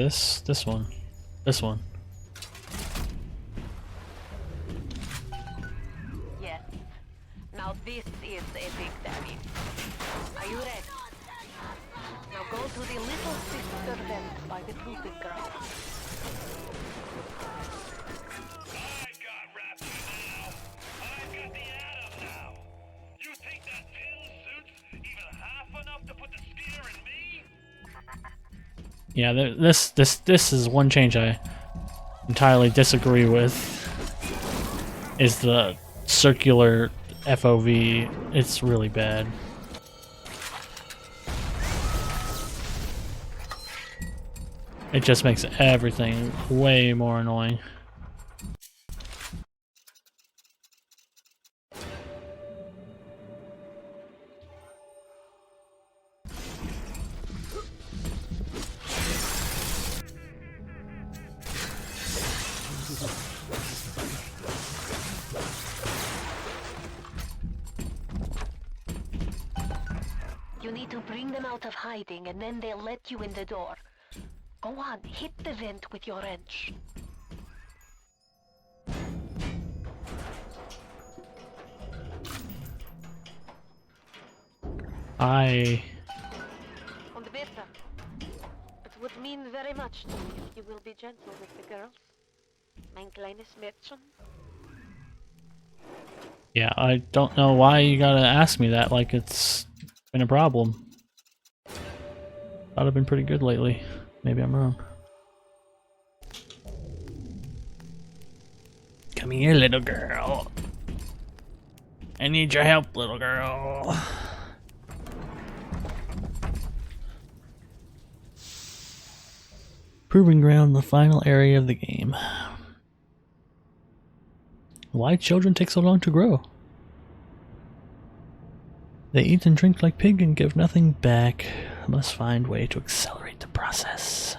this one. Yes. Now this is a Big Daddy. Are you ready? Now go to the little sister vent by the proving ground. I've got Rapture now. I've got the Atom now. You think that pin suit's even half enough to put the scare in me? Yeah, this is one change I entirely disagree with. Is the circular FOV. It's really bad. It just makes everything way more annoying. You need to bring them out of hiding and then they'll let you in the door. Go on, hit the vent with your wrench. I On the better. It would mean very much to me if you will be gentle with the girls. Mein kleines Mädchen. yeah, I don't know why you gotta ask me that like it's been a problem. Thought I've been pretty good lately. Maybe I'm wrong. Come here, little girl. I need your help, little girl. Proving ground, the final area of the game. Why children take so long to grow? They eat and drink like pig and give nothing back. Must find way to accelerate the process.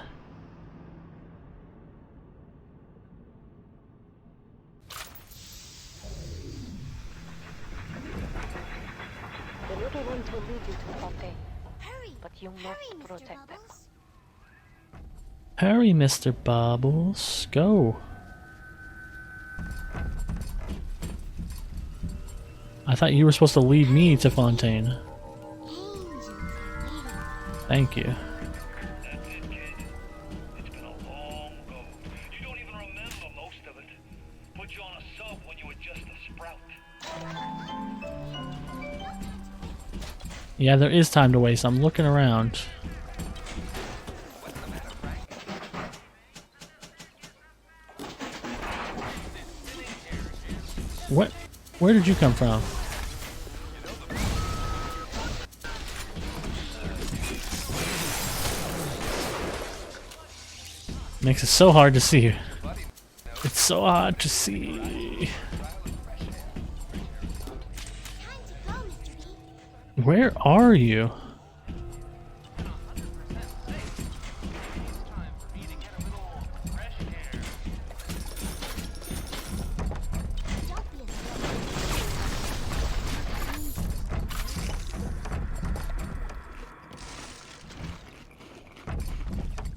The little ones will lead you to Fontaine. Hurry! But you must protect them. Hurry, Mr. Bubbles. Go. I thought you were supposed to lead me to Fontaine. Thank you. That's it, kid. It's been a long go. You don't even remember most of it. Put you on a sub when you were just a sprout. Yeah, there is time to waste. I'm looking around. What? Where did you come from? Makes it so hard to see. It's so hard to see. Where are you?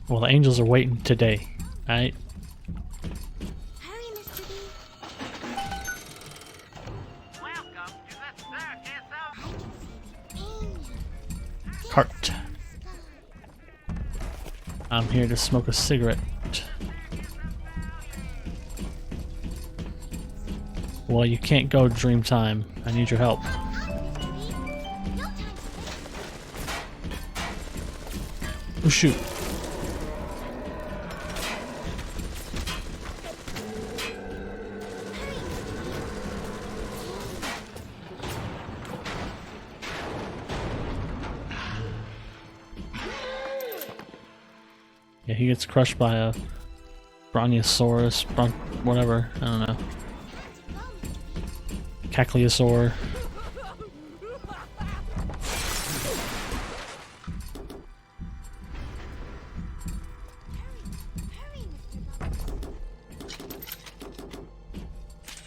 Well, the angels are waiting today, alright? Hurry, Mr. B. Welcome to the circus of I can see the angel. Cart. I'm here to smoke a cigarette. Well, you can't go, Dreamtime. I need your help. Oh, shoot. Yeah, he gets crushed by a Brontosaurus, whatever, I don't know. Cackleosaur.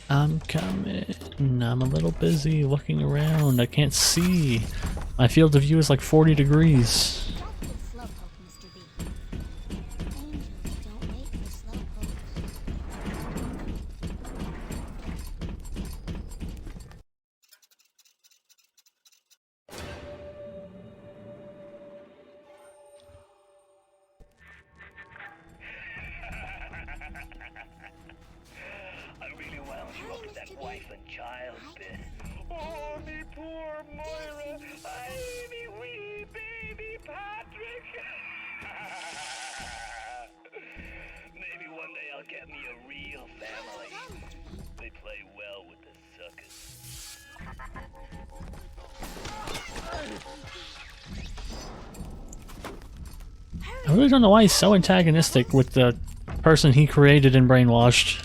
I'm coming. I'm a little busy looking around. I can't see. My field of view is like 40 degrees. I really wound you up with that wife and child bit. Oh, me poor Moira. I me wee baby Patrick. Maybe one day I'll get me a real family. They play well with the suckers. I really don't know why he's so antagonistic with the person he created and brainwashed.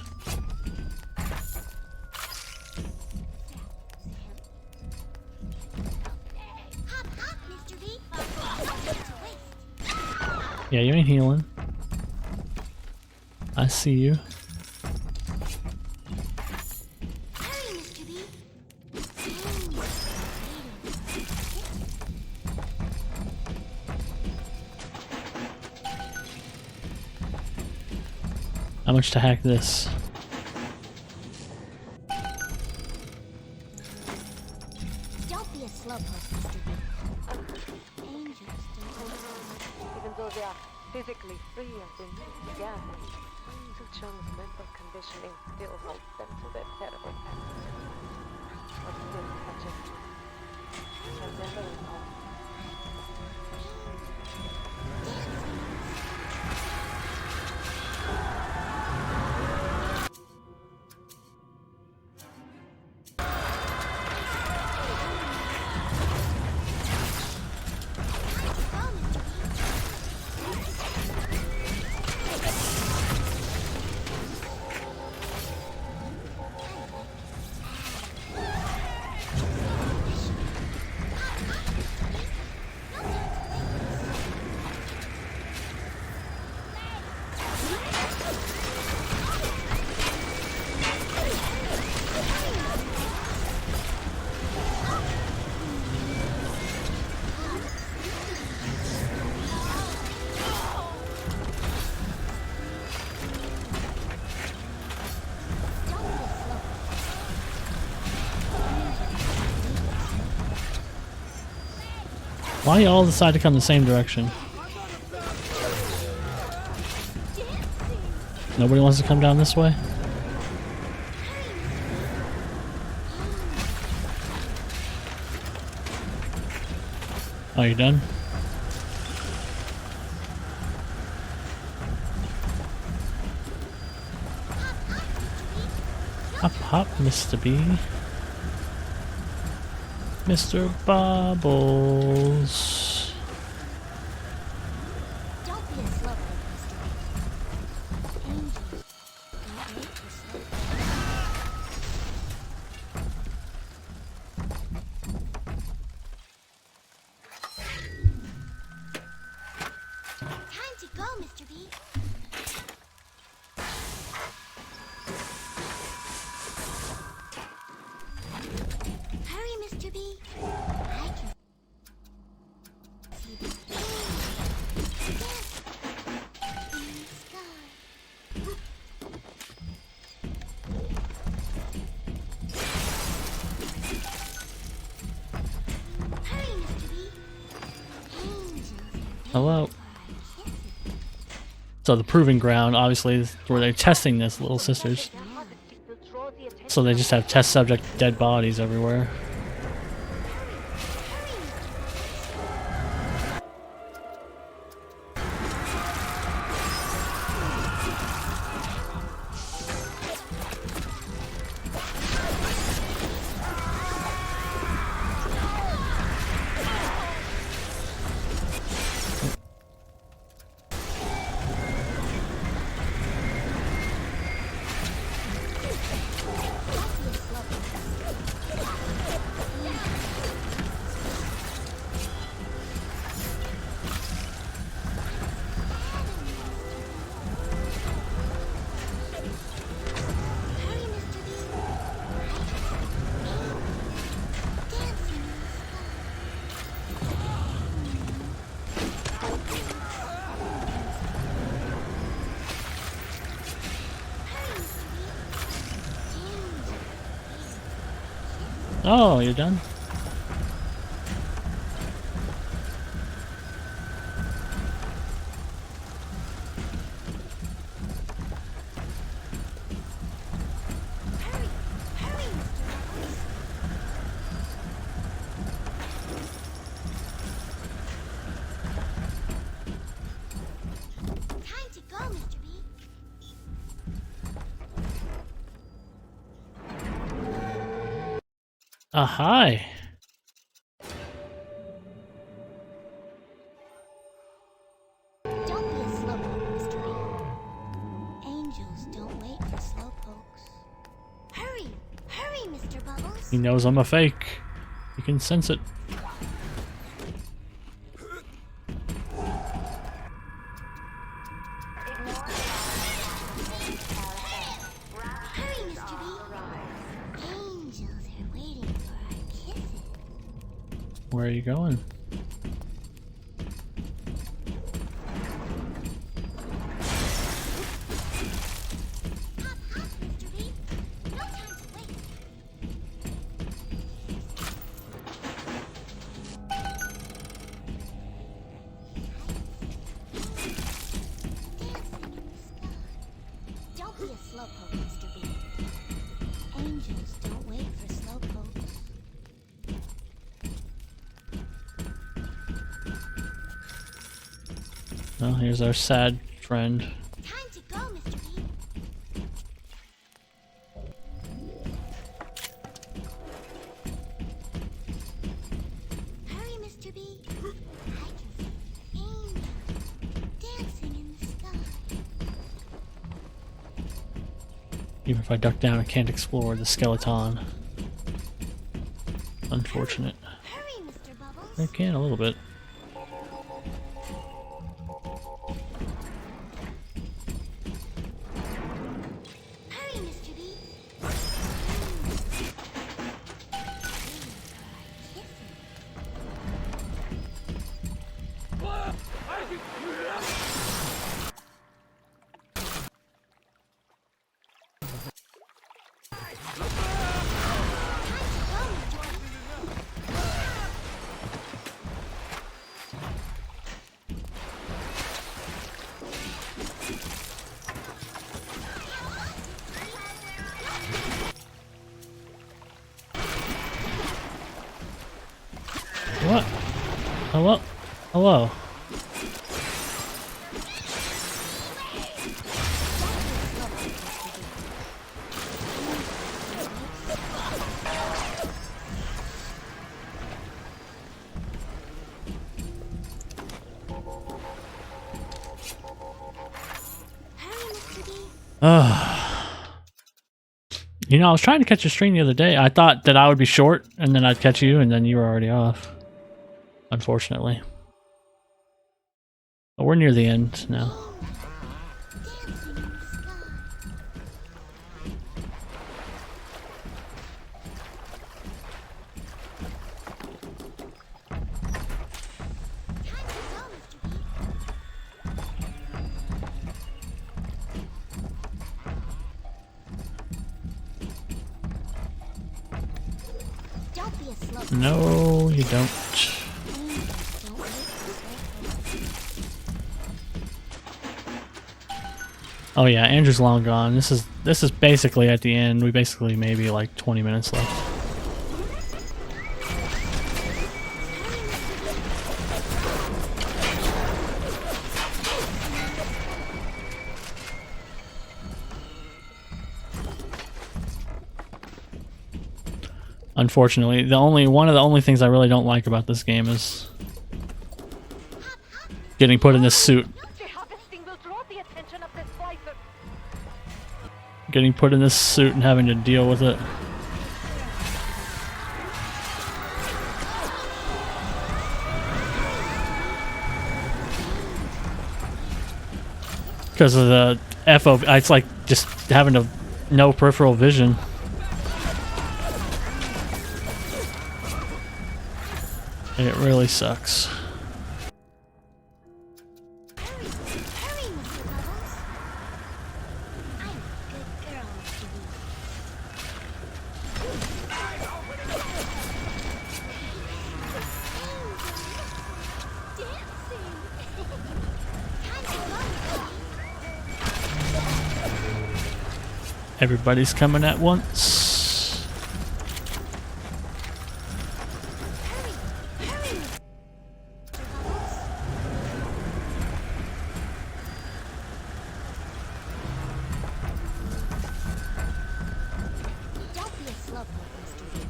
Yeah, you ain't healing. I see you. How much to hack this? Don't be a slowpoke, Mr. B. Angels don't. Even though they are physically freer than you began, Su Chung's mental conditioning still holds them to their terrible past. But still touches me. I never recall. Why y'all decide to come the same direction? Nobody wants to come down this way? Oh, you done? Hop, hop, Mr. B. Mr. Bubbles. Don't be a slowpoke, Mr. Angels don't wait for Time to go, Mr. B. Hurry, Mr. B. I can see the Hurry, Mr. B. Angels are Hello. So the proving ground, obviously, is where they're testing this, Little Sisters. So they just have test subject dead bodies everywhere. Oh, you're done? Time to go, Mr. B. Hi. Don't be a slowpoke, Mr. B. Angels don't wait for slowpokes. Hurry! Hurry, Mr. Bubbles! He knows I'm a fake. He can sense it. Hurry, Mr. B. Angels are waiting for our kisses. Where are you going? Hop, hop, Mr. B. No time to wait. Dancing in the sky. Don't be a slowpoke, Mr. B. Angels don't wait for slowpokes. Well, here's our sad friend. Time to go, Mr. B. Hurry, Mr. B. I can see angels dancing in the sky. Even if I duck down, I can't explore the skeleton. Unfortunate. Hurry, Mr. Bubbles. I can a little bit. Hurry, Mr. B. Hello? Hello? You know, I was trying to catch a stream the other day. I thought that I would be short, and then I'd catch you, and then you were already off. Unfortunately. But we're near the end now. No, you don't. Oh yeah, Andrew's long gone. This is basically at the end. We basically maybe like 20 minutes left. Unfortunately, one of the only things I really don't like about this game is getting put in this suit. Getting put in this suit and having to deal with it. Because of the FOV, it's like just having no peripheral vision. It really sucks. Everybody's coming at once.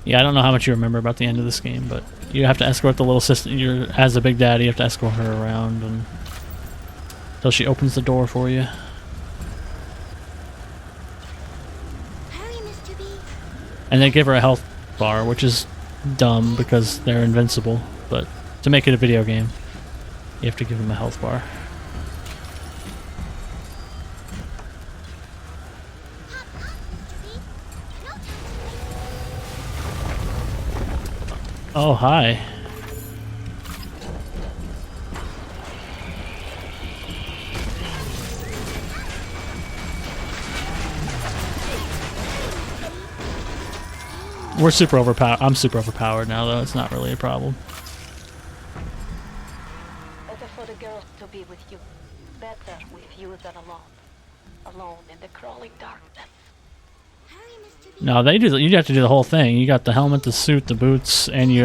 Yeah, I don't know how much you remember about the end of this game, but you have to escort the little sister. As a big daddy, you have to escort her around until she opens the door for you. And they give her a health bar, which is dumb because they're invincible. But to make it a video game, you have to give them a health bar. Oh, hi. We're super overpowered. I'm super overpowered now, though. It's not really a problem. Better for the girls to be with you. Better with you than alone. Alone in the crawling darkness. No, they do. You have to do the whole thing. You got the helmet, the suit, the boots, and you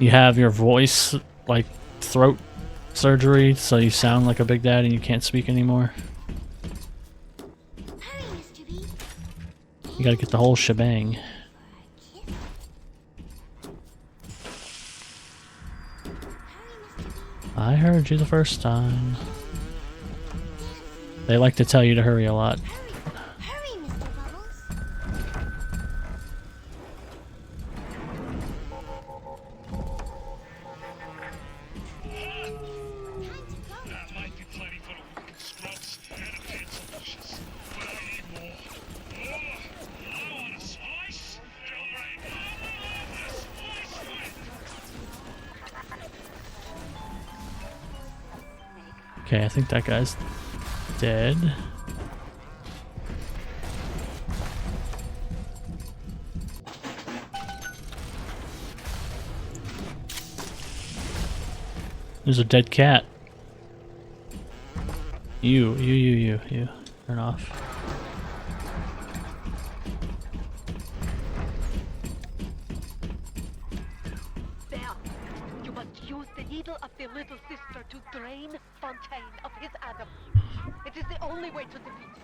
have your voice like throat surgery, so you sound like a big dad and you can't speak anymore. You gotta get the whole shebang. I heard you the first time. They like to tell you to hurry a lot. Okay, I think that guy's dead. There's a dead cat. You. Turn off. Sam, you must use the the little sister to drain Fontaine of his Adam. It is the only way to defeat him.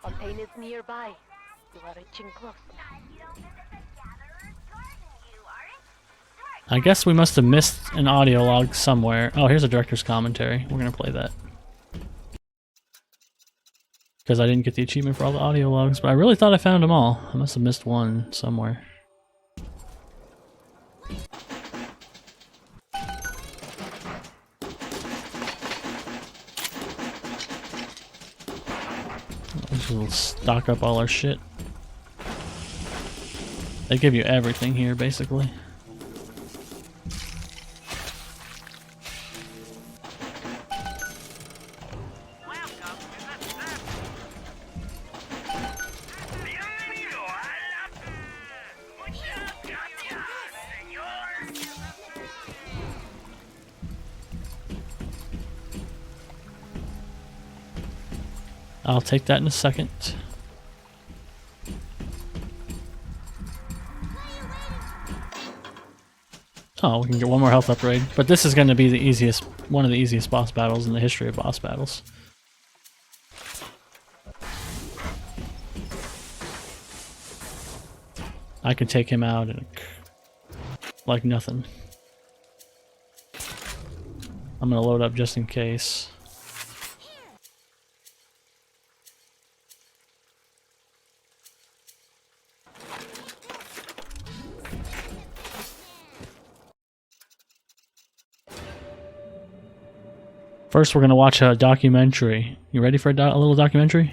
Fontaine is nearby. You are reaching close now. I guess we must have missed an audio log somewhere. Oh, here's a director's commentary. We're gonna play that. Because I didn't get the achievement for all the audio logs, but I really thought I found them all. I must have missed one somewhere. We'll stock up all our shit. They give you everything here, basically. I'll take that in a second. Oh, we can get one more health upgrade. But this is going to be the easiest, one of the easiest boss battles in the history of boss battles. I could take him out in like nothing. I'm going to load up just in case. First, we're going to watch a documentary. You ready for a little documentary?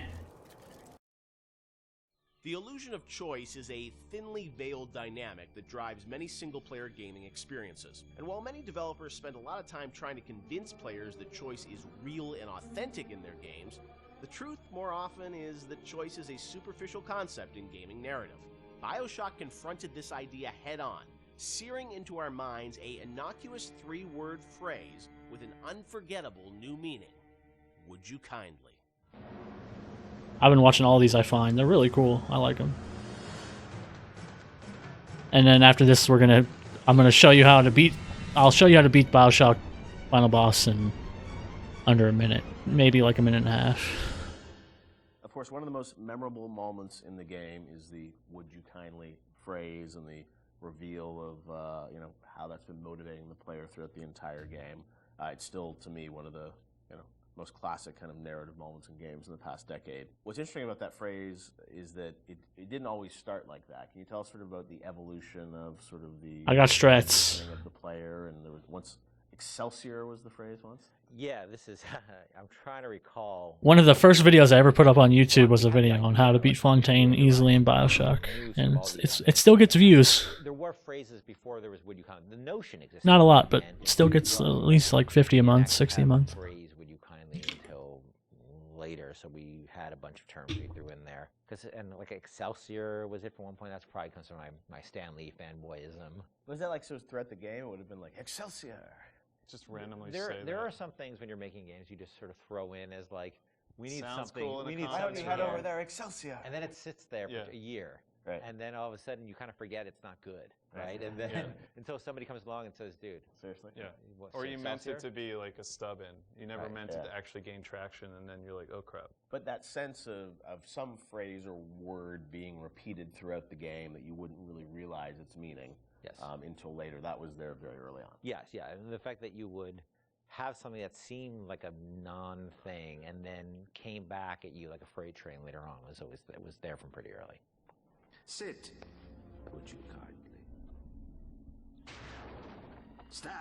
The illusion of choice is a thinly veiled dynamic that drives many single-player gaming experiences. And while many developers spend a lot of time trying to convince players that choice is real and authentic in their games, the truth more often is that choice is a superficial concept in gaming narrative. Bioshock confronted this idea head-on, searing into our minds a innocuous three-word phrase with an unforgettable new meaning. Would you kindly? I've been watching all these I find. They're really cool. I like them. And then after this, I'm gonna show you how to beat. I'll show you how to beat Bioshock final boss in under a minute, maybe like a minute and a half. Of course, one of the most memorable moments in the game is the "Would you kindly" phrase and the reveal of how that's been motivating the player throughout the entire game. It's still, to me, one of the most classic kind of narrative moments in games in the past decade. What's interesting about that phrase is that it didn't always start like that. Can you tell us sort of about the evolution of sort of the I got strats of the player? And there was once Excelsior was the phrase once. Yeah, this is. I'm trying to recall. One of the first videos I ever put up on YouTube was a video on how to beat Fontaine easily in Bioshock, and it still gets views. There were phrases before there was "Would you kindly." The notion existed. Not a lot, but still gets at least like 50 a month, 60 a month. Phrase "Would you kindly" until later, so we had a bunch of terms we threw in there. And like Excelsior was it for one point. That's probably comes from my Stan Lee fanboyism. Was that like so throughout the game? It would have been like Excelsior. Just randomly there are some things when you're making games you just sort of throw in as like we need Sounds something. Cool we need Why don't you head over there, Excelsior? And then it sits there for a year. Right. And then all of a sudden you kind of forget it's not good, right? And then until somebody comes along and says, "Dude, seriously." Yeah. What, or you Excelsior? meant it to be like a stub in. You never meant it to actually gain traction, and then you're like, "Oh crap." But that sense of some phrase or word being repeated throughout the game that you wouldn't really realize its meaning until later, that was there very early on. Yes, yeah. And the fact that you would have something that seemed like a non-thing and then came back at you like a freight train later on it was there from pretty early. Sit, would you kindly? Stand.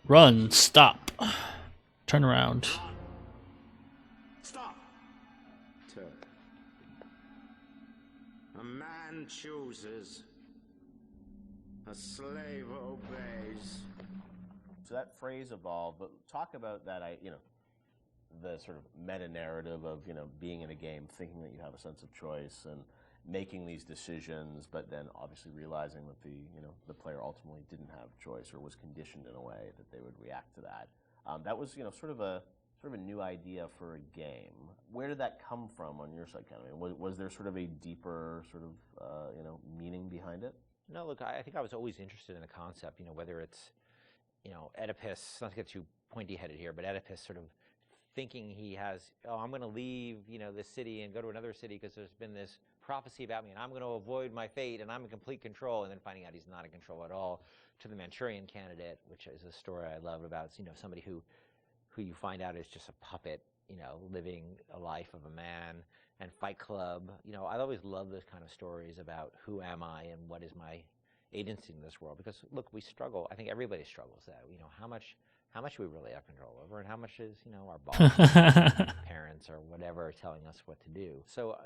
Run, stop, turn around. Stop. Turn. A man chooses. A slave obeys. So that phrase evolved, but talk about that, the sort of meta-narrative of, being in a game, thinking that you have a sense of choice and making these decisions, but then obviously realizing that the player ultimately didn't have choice or was conditioned in a way that they would react to that. That was, sort of a new idea for a game. Where did that come from on your side, kind of? Was there sort of a deeper sort of, meaning behind it? No, look, I think I was always interested in the concept, whether it's, Oedipus, not to get too pointy-headed here, but Oedipus sort of thinking he has, I'm going to leave, this city and go to another city because there's been this prophecy about me and I'm going to avoid my fate and I'm in complete control, and then finding out he's not in control at all, to the Manchurian Candidate, which is a story I love about, somebody who you find out is just a puppet, living a life of a man, and Fight Club. I always love those kind of stories about who am I and what is my agency in this world, because look, we struggle. I think everybody struggles that. How much we really have control over, and how much is our boss, parents, or whatever telling us what to do. So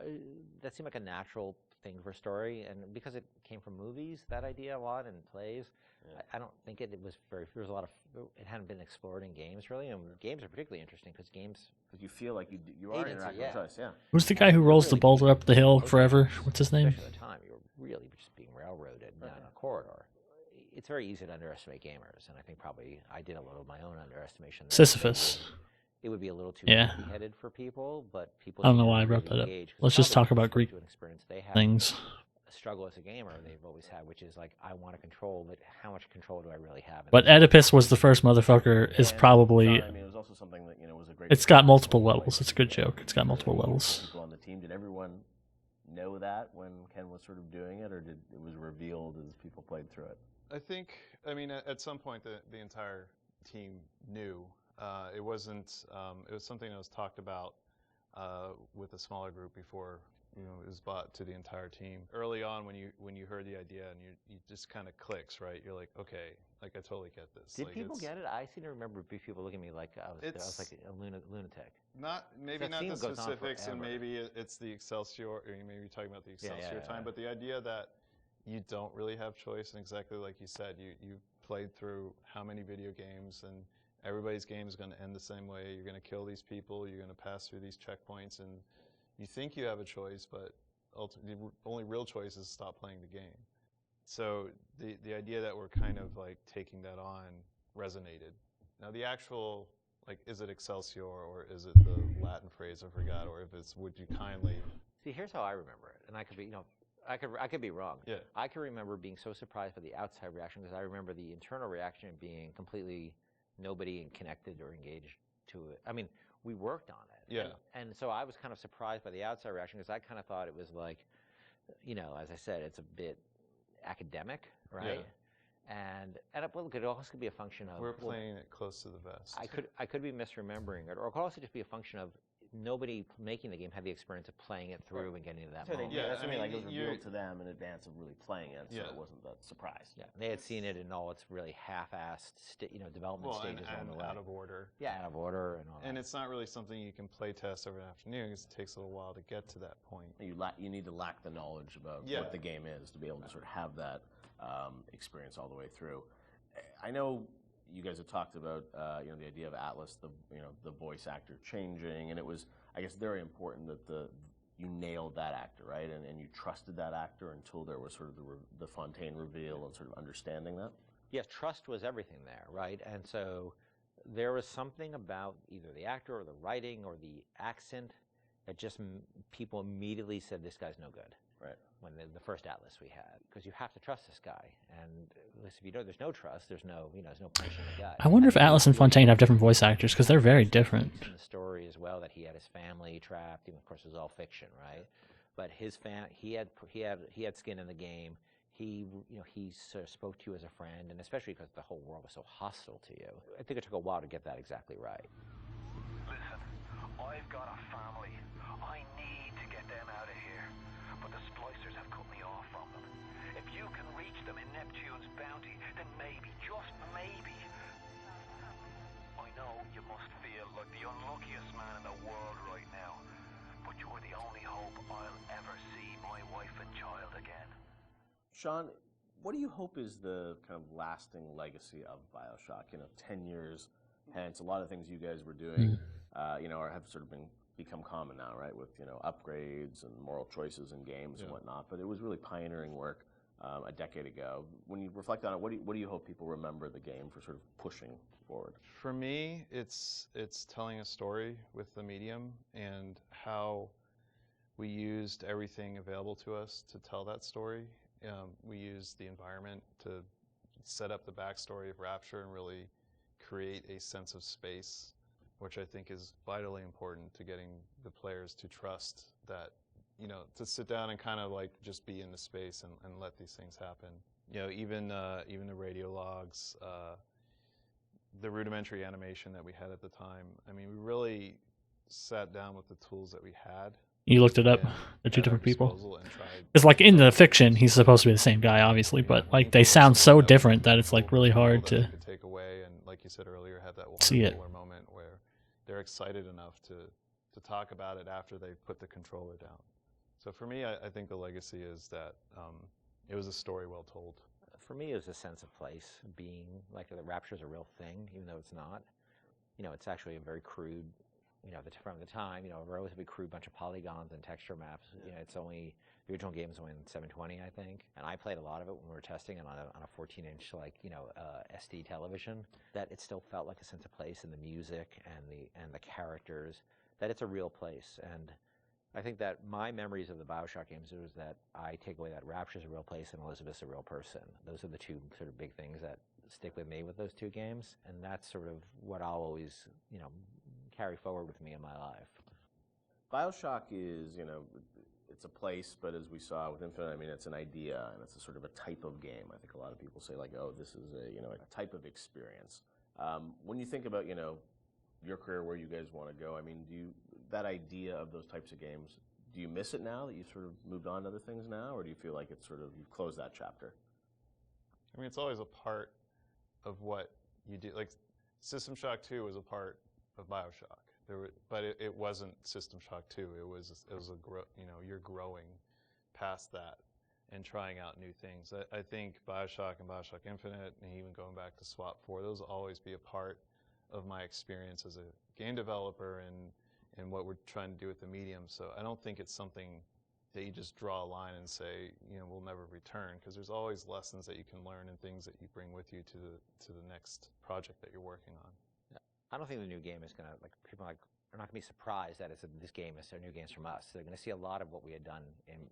that seemed like a natural thing for a story, and because it came from movies, that idea a lot, and plays. Yeah. I don't think it was there was a lot of, it hadn't been explored in games really, and games are particularly interesting because you feel like you are interacting with choice. Yeah. Who's the guy who rolls the boulder up the hill forever? What's his name? Especially at the time, you're really just being railroaded down a corridor. It's very easy to underestimate gamers, and I think probably I did a little of my own underestimation. Sisyphus. It would be a little too heavy-headed for people, but people. I don't know why I brought that up. Let's just talk about Greek things. A struggle as a gamer they've always had, which is like, I want to control, but how much control do I really have? But Oedipus was the first motherfucker. Is probably. It was also something that was a great. It's got multiple levels. It's a good joke. It's got multiple levels. People on the team. Did everyone know that when Ken was sort of doing it, or did it was revealed as people played through it? I think, at some point the entire team knew. It wasn't. It was something that was talked about with a smaller group before it was brought to the entire team. Early on, when you heard the idea and you just kind of clicks, right? You're like, okay, like I totally get this. Did people get it? I seem to remember people looking at me like I was like a lunatic. Maybe not the specifics, and maybe it's the Excelsior, or you may be talking about the Excelsior time, but the idea that you don't really have choice, and exactly like you said, you played through how many video games, and everybody's game is going to end the same way. You're going to kill these people, you're going to pass through these checkpoints, and you think you have a choice, but ultimately the only real choice is to stop playing the game. So the idea that we're kind of like taking that on resonated. Now the actual, like, is it Excelsior, or is it the Latin phrase I forgot, or if it's would you kindly. See, here's how I remember it, and I could be, I could be wrong. Yeah. I can remember being so surprised by the outside reaction, because I remember the internal reaction being completely nobody connected or engaged to it. I mean, we worked on it. Yeah. And so I was kind of surprised by the outside reaction, because I kind of thought it was like, as I said, it's a bit academic, right? Yeah. And look, it also could be a function of we're playing it close to the vest. I could be misremembering it, or it could also just be a function of nobody making the game had the experience of playing it through and getting to that moment. Yeah, that's what I mean. Like, it was revealed to them in advance of really playing it, so it wasn't that surprise. Yeah, they had seen it in all its really half-assed, development stages and on the way. out of order. Yeah, out of order and all that. And it's not really something you can play test over an afternoon, because it takes a little while to get to that point. You need to lack the knowledge about what the game is to be able to sort of have that experience all the way through. I know you guys have talked about the idea of Atlas, the voice actor changing, and it was, I guess, very important that you nailed that actor, right? And you trusted that actor until there was sort of the Fontaine reveal and sort of understanding that. Yes, trust was everything there, right? And so there was something about either the actor or the writing or the accent that just people immediately said, this guy's no good. Right. When the first Atlas we had, because you have to trust this guy, and if there's no trust, there's no punching the guy. I wonder if Atlas and Fontaine have different voice actors, because they're very different. In the story as well, that he had his family trapped. Of course, it was all fiction, right? But he had skin in the game. He sort of spoke to you as a friend, and especially because the whole world was so hostile to you. I think it took a while to get that exactly right. Listen, I've got a family. I need to get them out of here. But the splicers have cut me off from them. If you can reach them in Neptune's bounty, then maybe, just maybe. I know you must feel like the unluckiest man in the world right now, but you're the only hope I'll ever see my wife and child again. Sean, what do you hope is the kind of lasting legacy of Bioshock? 10 years hence, a lot of things you guys were doing, have sort of become common now, right? With upgrades and moral choices in games and whatnot. But it was really pioneering work a decade ago. When you reflect on it, what do you hope people remember the game for sort of pushing forward? For me, it's telling a story with the medium and how we used everything available to us to tell that story. We used the environment to set up the backstory of Rapture and really create a sense of space, which I think is vitally important to getting the players to trust that, to sit down and kind of like just be in the space and let these things happen. Even the radio logs, the rudimentary animation that we had at the time. I mean, we really sat down with the tools that we had. You looked it up, the two different people? Because like in the fiction, he's supposed to be the same guy, obviously, but like they sound so different that it's like really hard to take away. And like you said earlier, had that see it. Moment where they're excited enough to talk about it after they put the controller down. So for me, I think the legacy is that it was a story well told. For me, it was a sense of place, being like the Rapture is a real thing, even though it's not. It's actually a very crude. From the time, a relatively crude bunch of polygons and texture maps. It's only, the original game is only in 720, I think. And I played a lot of it when we were testing it on a 14-inch, SD television. That it still felt like a sense of place in the music and the characters. That it's a real place. And I think that my memories of the Bioshock games was that I take away that Rapture's a real place and Elizabeth's a real person. Those are the two sort of big things that stick with me with those two games. And that's sort of what I'll always, carry forward with me in my life. Bioshock is, it's a place, but as we saw with Infinite, I mean, it's an idea, and it's a sort of a type of game. I think a lot of people say, like, oh, this is a type of experience. When you think about, your career, where you guys want to go, I mean, that idea of those types of games, do you miss it now that you've sort of moved on to other things now, or do you feel like it's sort of, you've closed that chapter? I mean, it's always a part of what you do. Like, System Shock 2 was a part of Bioshock, but it wasn't System Shock 2. It was you're growing past that and trying out new things. I think Bioshock and Bioshock Infinite, and even going back to SWAT 4, those will always be a part of my experience as a game developer and what we're trying to do with the medium. So I don't think it's something that you just draw a line and say, we'll never return, because there's always lessons that you can learn and things that you bring with you to the next project that you're working on. I don't think the new game is going to, people are not going to be surprised that this game is their new games from us. They're going to see a lot of what we had done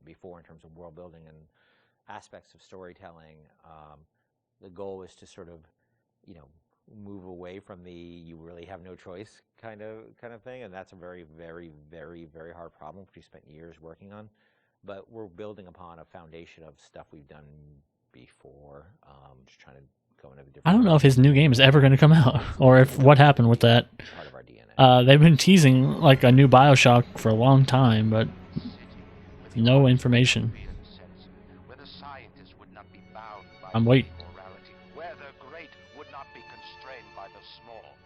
before in terms of world building and aspects of storytelling. The goal is to sort of, move away from the you really have no choice kind of thing, and that's a very, very, very, very hard problem, which we spent years working on. But we're building upon a foundation of stuff we've done before, just trying to go in a different. I don't know if his new game is ever going to come out, or if what happened with that. Part of our DNA. They've been teasing like a new Bioshock for a long time, but no information. I'm waiting. Where the great would not be constrained by the small.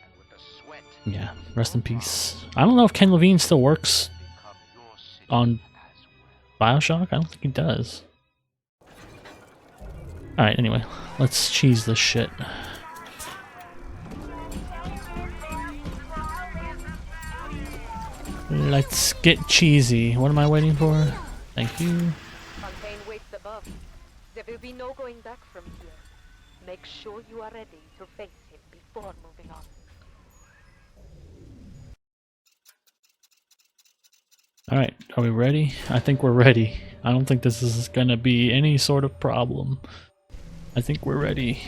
And with the sweat. Yeah, rest in peace. I don't know if Ken Levine still works on Bioshock. I don't think he does. Alright, anyway, let's cheese this shit. Let's get cheesy. What am I waiting for? Thank you. Fontaine waits above. There will be no going back from here. Make sure you are ready to face him before moving on. Alright, are we ready? I think we're ready. I don't think this is gonna be any sort of problem. I think we're ready.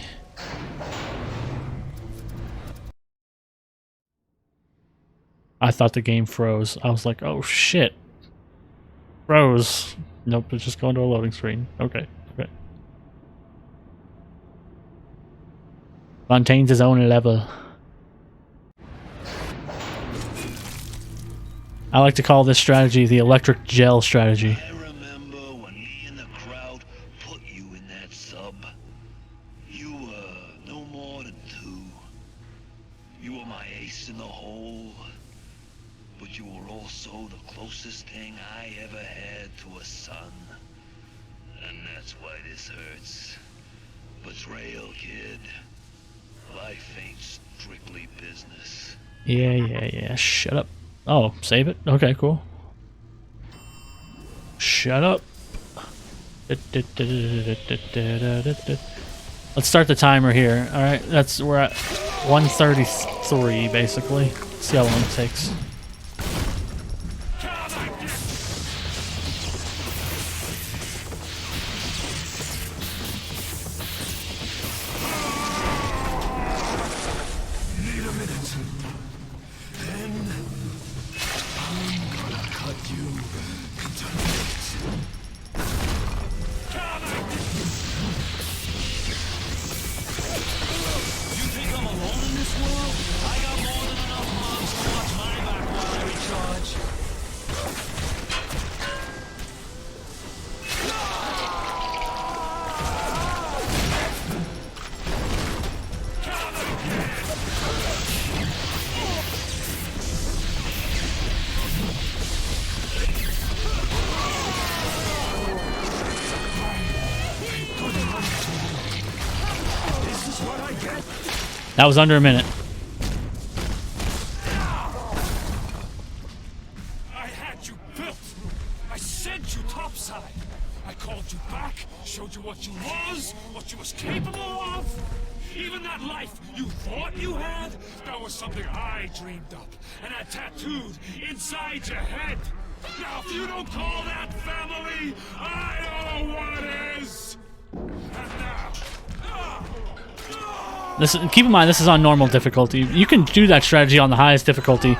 I thought the game froze. I was like, oh shit. Froze. Nope, it's just going to a loading screen. Okay, okay. Fontaine's his own level. I like to call this strategy the electric gel strategy. I remember when me and the crowd put you in that sub. You were no more than 2. You were my ace in the hole, but you were also the closest thing I ever had to a son. And that's why this hurts. Betrayal, kid. Life ain't strictly business. Yeah. Shut up. Oh, save it? Okay, cool. Shut up. Let's start the timer here. Alright, we're at 1:33 basically. See how long it takes. this world, I got more than enough moms to watch my back while I recharge. That was under a minute. I had you built. I sent you topside. I called you back, showed you what you was capable of. Even that life you thought you had, that was something I dreamed up and had tattooed inside your head. Now, if you don't call that family, I don't know what is. And now, Keep in mind, this is on normal difficulty. You can do that strategy on the highest difficulty.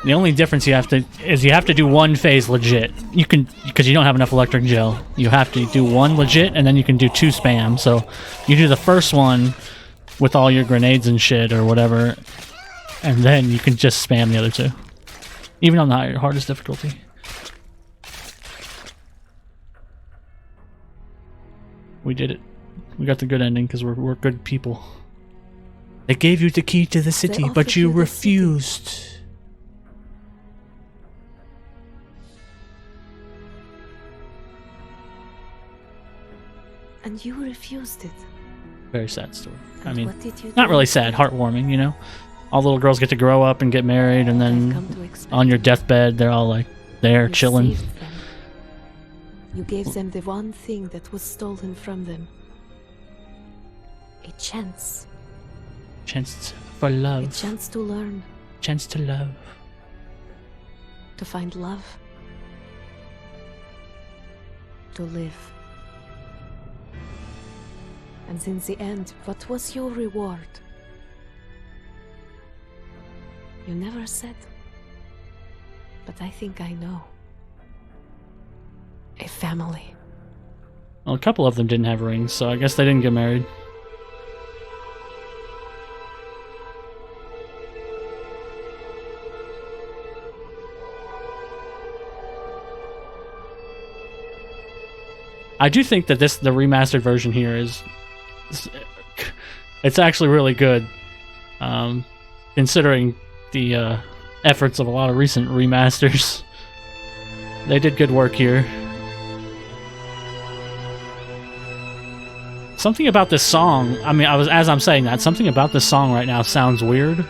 The only difference you have to do one phase legit. You can, because you don't have enough electric gel. You have to do one legit, and then you can do 2 spam. So you do the first one with all your grenades and shit or whatever, and then you can just spam the other 2, even on the hardest difficulty. We did it. We got the good ending because we're good people. They gave you the key to the city, but you refused. And you refused it. Very sad story. I And mean, what did you not do? really sad, heartwarming, you know? All little girls get to grow up and get married, and then on your deathbed, they're all like, there, You chilling. saved them. You gave them the one thing that was stolen from them. A chance. Chance for A love. chance to learn. Chance to love. To find love. To live. And in the end, what was your reward? You never said. But I think I know. A family. Well, a couple of them didn't have rings, so I guess they didn't get married. I do think that the remastered version here is it's actually really good, considering the efforts of a lot of recent remasters. They did good work here. Something about this song, I mean, as I'm saying that, something about this song right now sounds weird.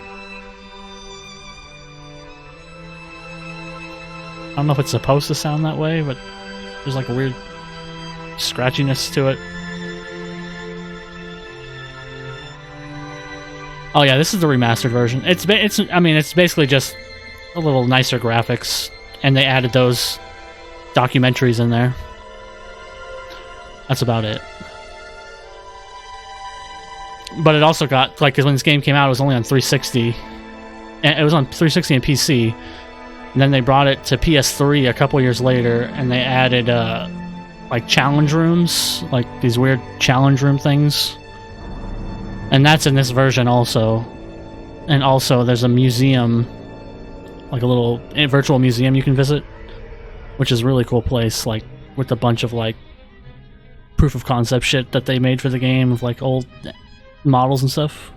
I don't know if it's supposed to sound that way, but there's like a weird scratchiness to it. Oh yeah, this is the remastered version. It's basically just a little nicer graphics, and they added those documentaries in there. That's about it. But it also got, like, because when this game came out, it was only on 360. And it was on 360 and PC. And then they brought it to PS3 a couple years later, and they added, like, challenge rooms. Like, these weird challenge room things. And that's in this version also. And also, there's a museum, like a little virtual museum you can visit, which is a really cool place, like, with a bunch of, like, proof of concept shit that they made for the game, of, like, old models and stuff.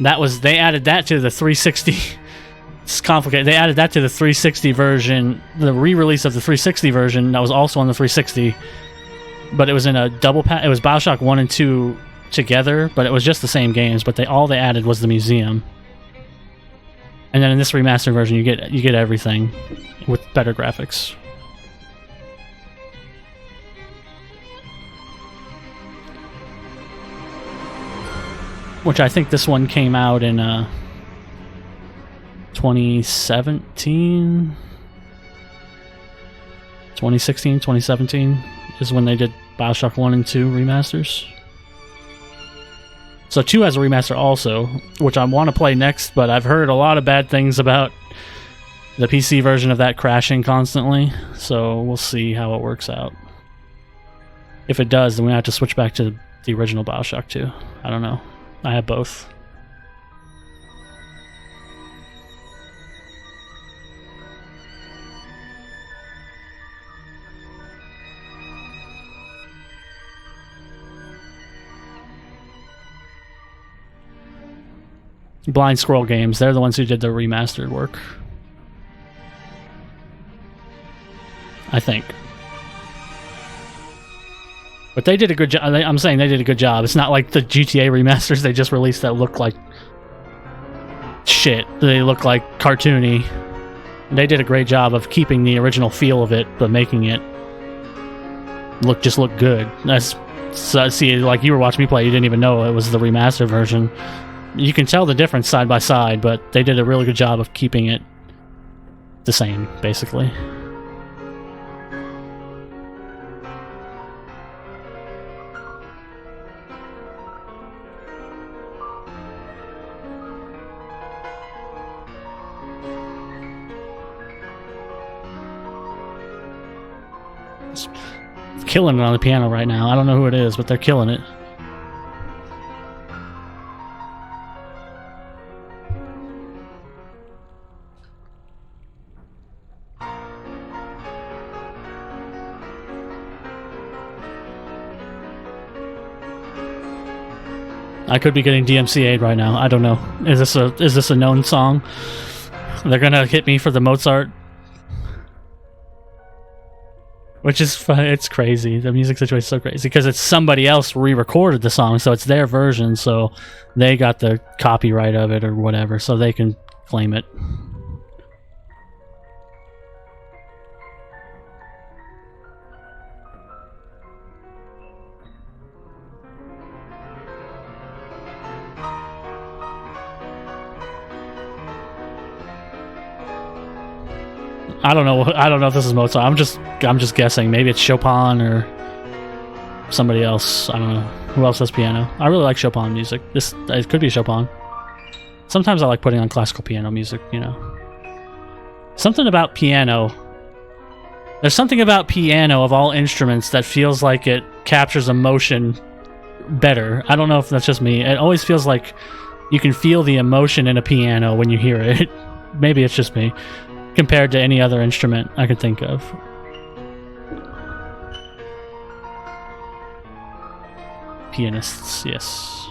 They added that to the 360. It's complicated. They added that to the 360 version, the re-release of the 360 version that was also on the 360, but it was in a double pack. It was Bioshock 1 and 2 together, but it was just the same games, but all they added was the museum. And then in this remastered version, you get everything with better graphics. Which I think this one came out in 2017, 2017 is when they did Bioshock 1 and 2 remasters. So 2 has a remaster also, which I want to play next, but I've heard a lot of bad things about the PC version of that crashing constantly, so we'll see how it works out. If it does, then we have to switch back to the original Bioshock 2. I don't know. I have both. Blind Squirrel Games. They're the ones who did the remastered work. I think. But they did a good job. I'm saying they did a good job. It's not like the GTA remasters they just released that look like shit. They look like cartoony. They did a great job of keeping the original feel of it, but making it look good. See, like you were watching me play, you didn't even know it was the remastered version. You can tell the difference side by side, but they did a really good job of keeping it the same, basically. It's killing it on the piano right now. I don't know who it is, but they're killing it. I could be getting DMCA'd right now. I don't know. Is this a known song? They're gonna hit me for the Mozart, which is it's crazy. The music situation is so crazy because it's somebody else re-recorded the song, so it's their version, so they got the copyright of it or whatever, so they can claim it. I don't know if this is Mozart. I'm just guessing. Maybe it's Chopin or somebody else. I don't know. Who else does piano? I really like Chopin music. It could be Chopin. Sometimes I like putting on classical piano music, you know. Something about piano. There's something about piano of all instruments that feels like it captures emotion better. I don't know if that's just me. It always feels like you can feel the emotion in a piano when you hear it. Maybe it's just me. Compared to any other instrument I could think of. Pianists, yes.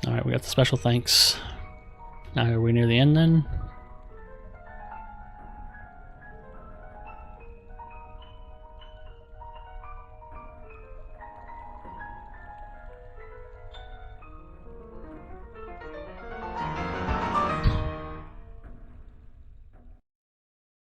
Alright, we got the special thanks. Now are we near the end then?